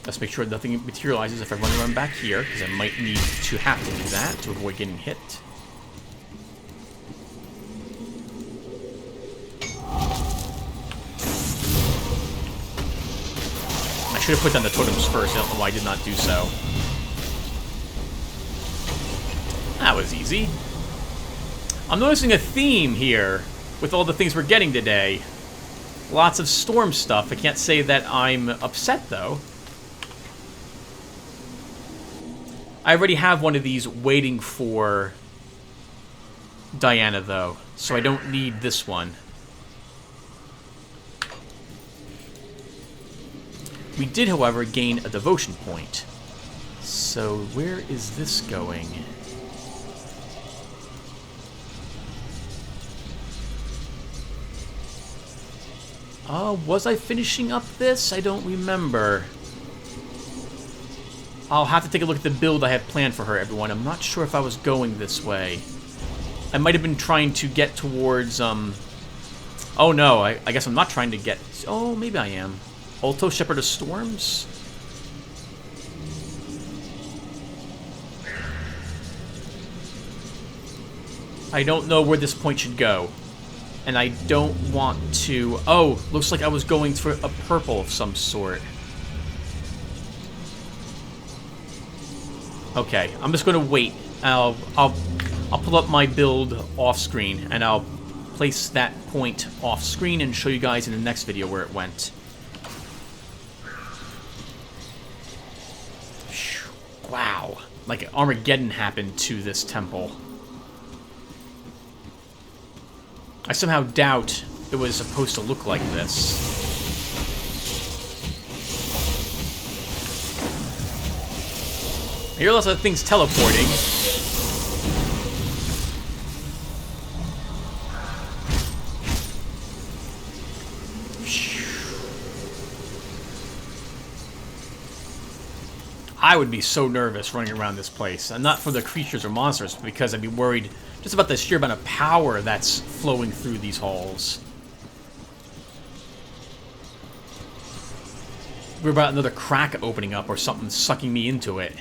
Let's make sure nothing materializes if I run around back here, because I might need to have to do that to avoid getting hit. I should have put down the totems first. I don't know why I did not do so. That was easy. I'm noticing a theme here with all the things we're getting today. Lots of storm stuff. I can't say that I'm upset, though. I already have one of these waiting for Diana, though, so I don't need this one. We did, however, gain a devotion point. So where is this going? Was I finishing up this? I don't remember. I'll have to take a look at the build I have planned for her, everyone. I'm not sure if I was going this way. I might have been trying to get towards, Oh no, I guess I'm not trying to get... Oh, maybe I am. Alto, Shepherd of Storms? I don't know where this point should go. And I don't want to... Oh, looks like I was going for a purple of some sort. Okay, I'm just going to wait. I'll pull up my build off screen, and I'll place that point off screen and show you guys in the next video where it went. Wow, like Armageddon happened to this temple. I somehow doubt it was supposed to look like this. I hear lots of things teleporting. I would be so nervous running around this place. And not for the creatures or monsters, but because I'd be worried just about the sheer amount of power that's flowing through these halls. We're about another crack opening up or something sucking me into it.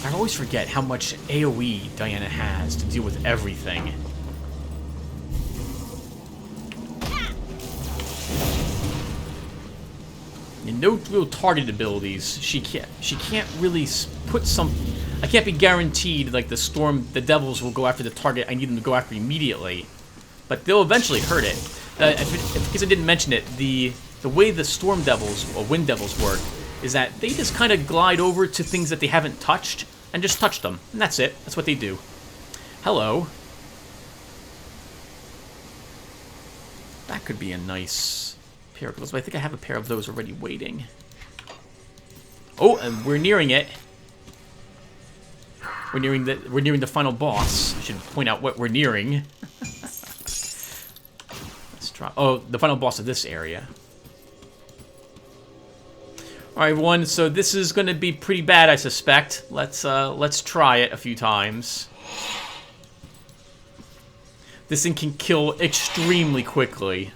I always forget how much AoE Diana has to deal with everything. And no real target abilities. She can't really put some... I can't be guaranteed like the devils will go after the target I need them to go after immediately. But they'll eventually hurt it. In case I didn't mention it, the way the storm devils or wind devils work is that they just kind of glide over to things that they haven't touched and just touch them. And that's it. That's what they do. Hello. That could be a nice pair of gloves, but I think I have a pair of those already waiting. Oh, and we're nearing it. We're nearing the final boss. I should point out what we're nearing. Let's try. Oh, the final boss of this area. All right, everyone. So this is going to be pretty bad, I suspect. Let's try it a few times. This thing can kill extremely quickly.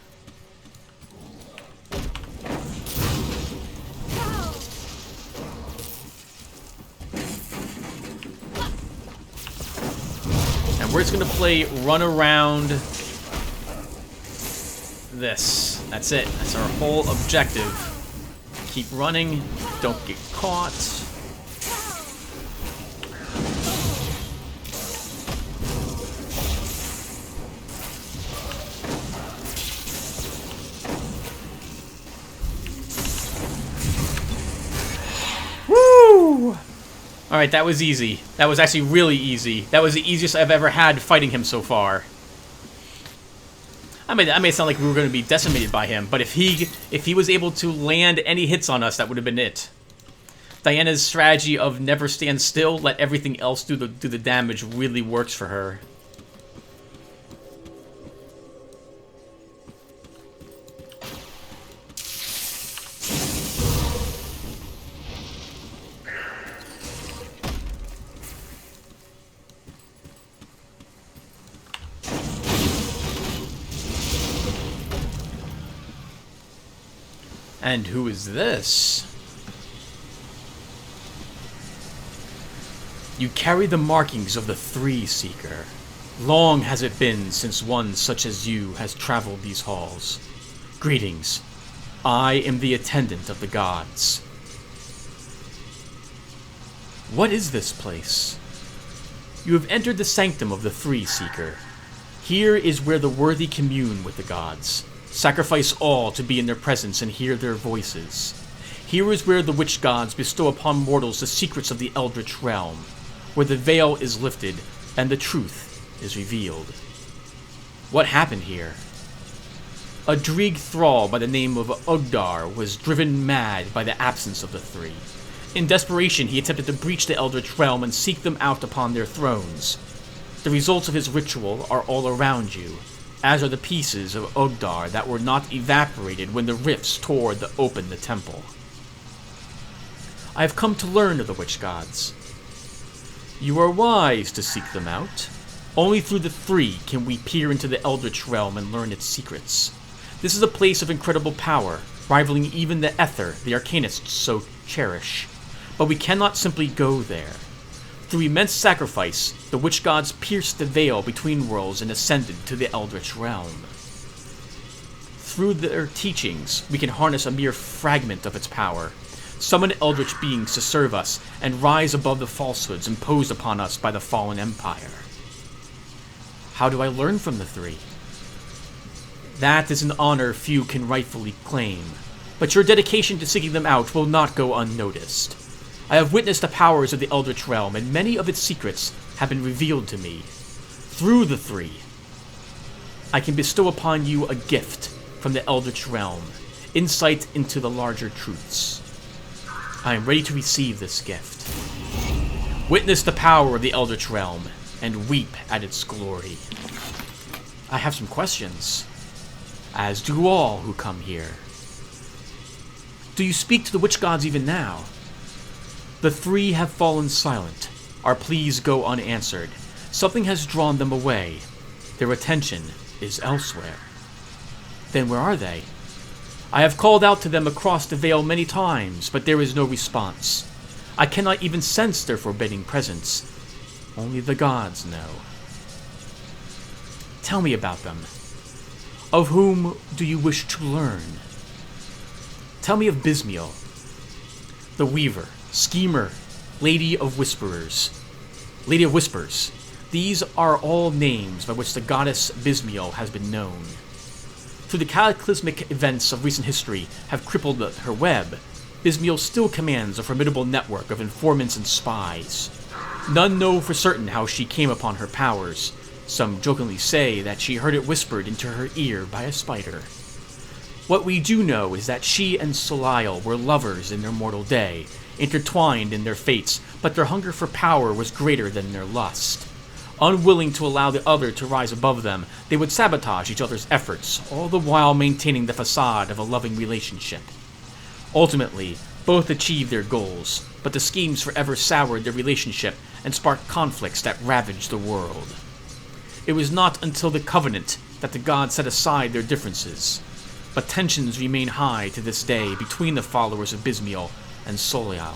And we're just going to play run around this. That's it. That's our whole objective. Keep running. Don't get caught. Woo! Alright, that was easy. That was actually really easy. That was the easiest I've ever had fighting him so far. I made it sound like we were going to be decimated by him, but if he was able to land any hits on us, that would have been it. Diana's strategy of never stand still, let everything else do the damage really works for her. And who is this? You carry the markings of the Three Seeker. Long has it been since one such as you has traveled these halls. Greetings. I am the attendant of the gods. What is this place? You have entered the sanctum of the Three Seeker. Here is where the worthy commune with the gods. Sacrifice all to be in their presence and hear their voices. Here is where the witch gods bestow upon mortals the secrets of the eldritch realm, where the veil is lifted and the truth is revealed. What happened here? A Dreeg thrall by the name of Ugdar was driven mad by the absence of the three. In desperation, he attempted to breach the eldritch realm and seek them out upon their thrones. The results of his ritual are all around you. as are the pieces of Ogdar that were not evaporated when the rifts tore open the temple. I have come to learn of the witch gods. You are wise to seek them out. Only through the three can we peer into the Eldritch realm and learn its secrets. This is a place of incredible power, rivaling even the Ether the Arcanists so cherish. But we cannot simply go there. Through immense sacrifice, the witch gods pierced the veil between worlds and ascended to the Eldritch realm. Through their teachings, we can harness a mere fragment of its power, summon eldritch beings to serve us, and rise above the falsehoods imposed upon us by the fallen empire. How do I learn from the three? That is an honor few can rightfully claim, but your dedication to seeking them out will not go unnoticed. I have witnessed the powers of the Eldritch realm, and many of its secrets have been revealed to me. Through the three, I can bestow upon you a gift from the Eldritch realm, insight into the larger truths. I am ready to receive this gift. Witness the power of the Eldritch realm, and weep at its glory. I have some questions, as do all who come here. Do you speak to the witch gods even now? The three have fallen silent. Our pleas go unanswered. Something has drawn them away. Their attention is elsewhere. Then where are they? I have called out to them across the veil many times, but there is no response. I cannot even sense their forbidding presence. Only the gods know. Tell me about them. Of whom do you wish to learn? Tell me of Bismiel, the Weaver, Schemer, Lady of Whispers. These are all names by which the goddess Bismiel has been known. Through the cataclysmic events of recent history have crippled her web, Bismiel still commands a formidable network of informants and spies. None know for certain how she came upon her powers. Some jokingly say that she heard it whispered into her ear by a spider. What we do know is that she and Soliel were lovers in their mortal day, intertwined in their fates, but their hunger for power was greater than their lust. Unwilling to allow the other to rise above them, they would sabotage each other's efforts, all the while maintaining the facade of a loving relationship. Ultimately, both achieved their goals, but the schemes forever soured their relationship and sparked conflicts that ravaged the world. It was not until the Covenant that the gods set aside their differences, but tensions remain high to this day between the followers of Bismiel and Soliel.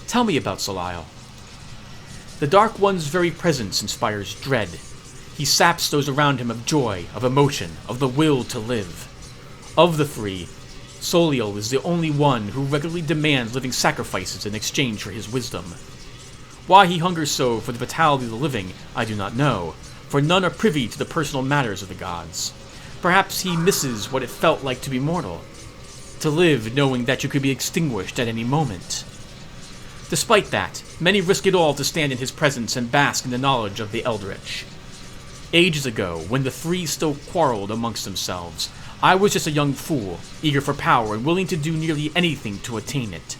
Tell me about Soliel. The Dark One's very presence inspires dread. He saps those around him of joy, of emotion, of the will to live. Of the three, Soliel is the only one who regularly demands living sacrifices in exchange for his wisdom. Why he hungers so for the vitality of the living, I do not know, for none are privy to the personal matters of the gods. Perhaps he misses what it felt like to be mortal, to live knowing that you could be extinguished at any moment. Despite that, many risk it all to stand in his presence and bask in the knowledge of the Eldritch. Ages ago, when the three still quarreled amongst themselves, I was just a young fool, eager for power and willing to do nearly anything to attain it.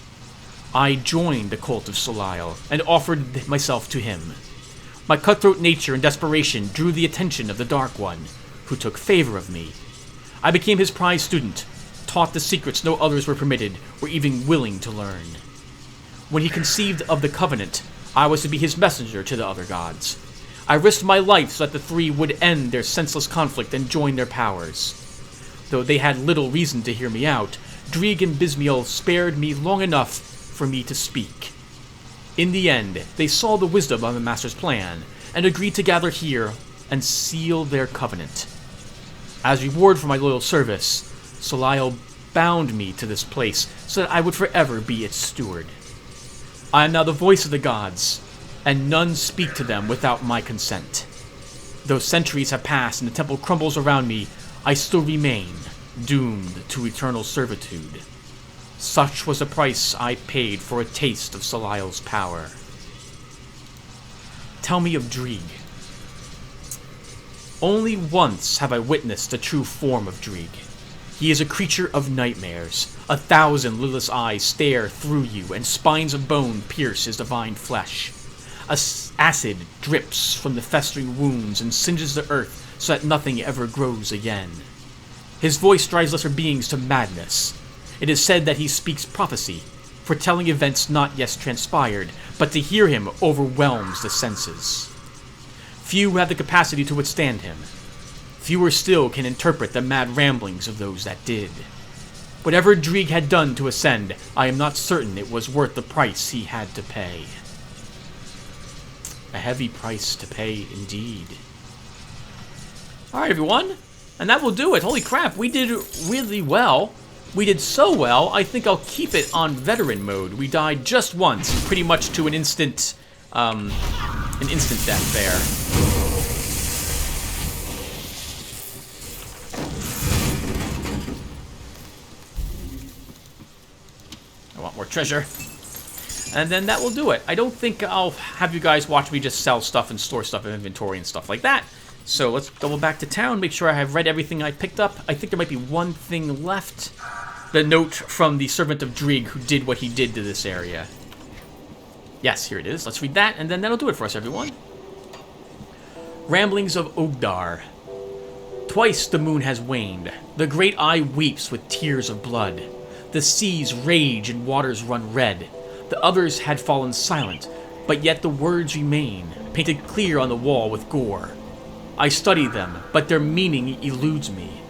I joined the cult of Soliel and offered myself to him. My cutthroat nature and desperation drew the attention of the Dark One, who took favor of me. I became his prized student, taught the secrets no others were permitted or even willing to learn. When he conceived of the Covenant, I was to be his messenger to the other gods. I risked my life so that the three would end their senseless conflict and join their powers. Though they had little reason to hear me out, Drieg and Bismiel spared me long enough for me to speak. In the end, they saw the wisdom of the Master's plan, and agreed to gather here and seal their covenant. As reward for my loyal service, Soliel bound me to this place so that I would forever be its steward. I am now the voice of the gods, and none speak to them without my consent. Though centuries have passed and the temple crumbles around me, I still remain, doomed to eternal servitude. Such was the price I paid for a taste of Soliel's power. Tell me of Drieg. Only once have I witnessed the true form of Drieg. He is a creature of nightmares. 1,000 lidless eyes stare through you, and spines of bone pierce his divine flesh. Acid drips from the festering wounds and singes the earth so that nothing ever grows again. His voice drives lesser beings to madness. It is said that he speaks prophecy, foretelling events not yet transpired, but to hear him overwhelms the senses. Few have the capacity to withstand him. Fewer still can interpret the mad ramblings of those that did. Whatever Drieg had done to ascend, I am not certain it was worth the price he had to pay. A heavy price to pay indeed. Alright everyone, and that will do it. Holy crap, we did really well. We did so well, I think I'll keep it on veteran mode. We died just once, pretty much to an instant death there. I want more treasure. And then that will do it. I don't think I'll have you guys watch me just sell stuff and store stuff in inventory and stuff like that. So let's double back to town, make sure I have read everything I picked up. I think there might be one thing left. The note from the servant of Drieg who did what he did to this area. Yes, here it is. Let's read that, and then that'll do it for us, everyone. Ramblings of Ogdar. Twice the moon has waned. The great eye weeps with tears of blood. The seas rage and waters run red. The others had fallen silent, but yet the words remain, painted clear on the wall with gore. I study them, but their meaning eludes me.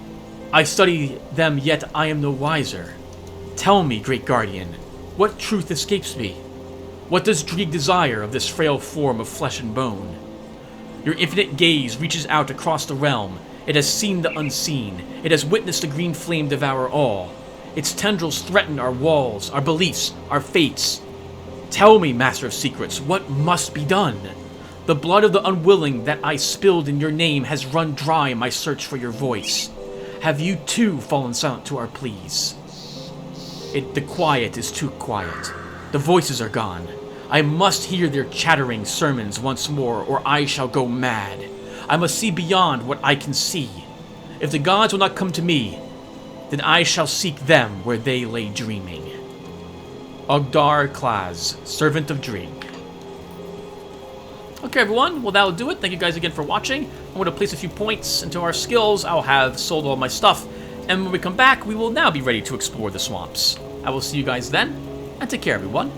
I study them, yet I am no wiser. Tell me, great guardian, what truth escapes me? What does Drieg desire of this frail form of flesh and bone? Your infinite gaze reaches out across the realm. It has seen the unseen. It has witnessed the green flame devour all. Its tendrils threaten our walls, our beliefs, our fates. Tell me, Master of Secrets, what must be done? The blood of the unwilling that I spilled in your name has run dry in my search for your voice. Have you too fallen silent to our pleas? The quiet is too quiet. The voices are gone. I must hear their chattering sermons once more, or I shall go mad. I must see beyond what I can see. If the gods will not come to me, then I shall seek them where they lay dreaming. Ogdar Klaz, Servant of Drieg. Okay, everyone. Well, that'll do it. Thank you guys again for watching. I'm going to place a few points into our skills. I'll have sold all my stuff. And when we come back, we will now be ready to explore the swamps. I will see you guys then, and take care, everyone.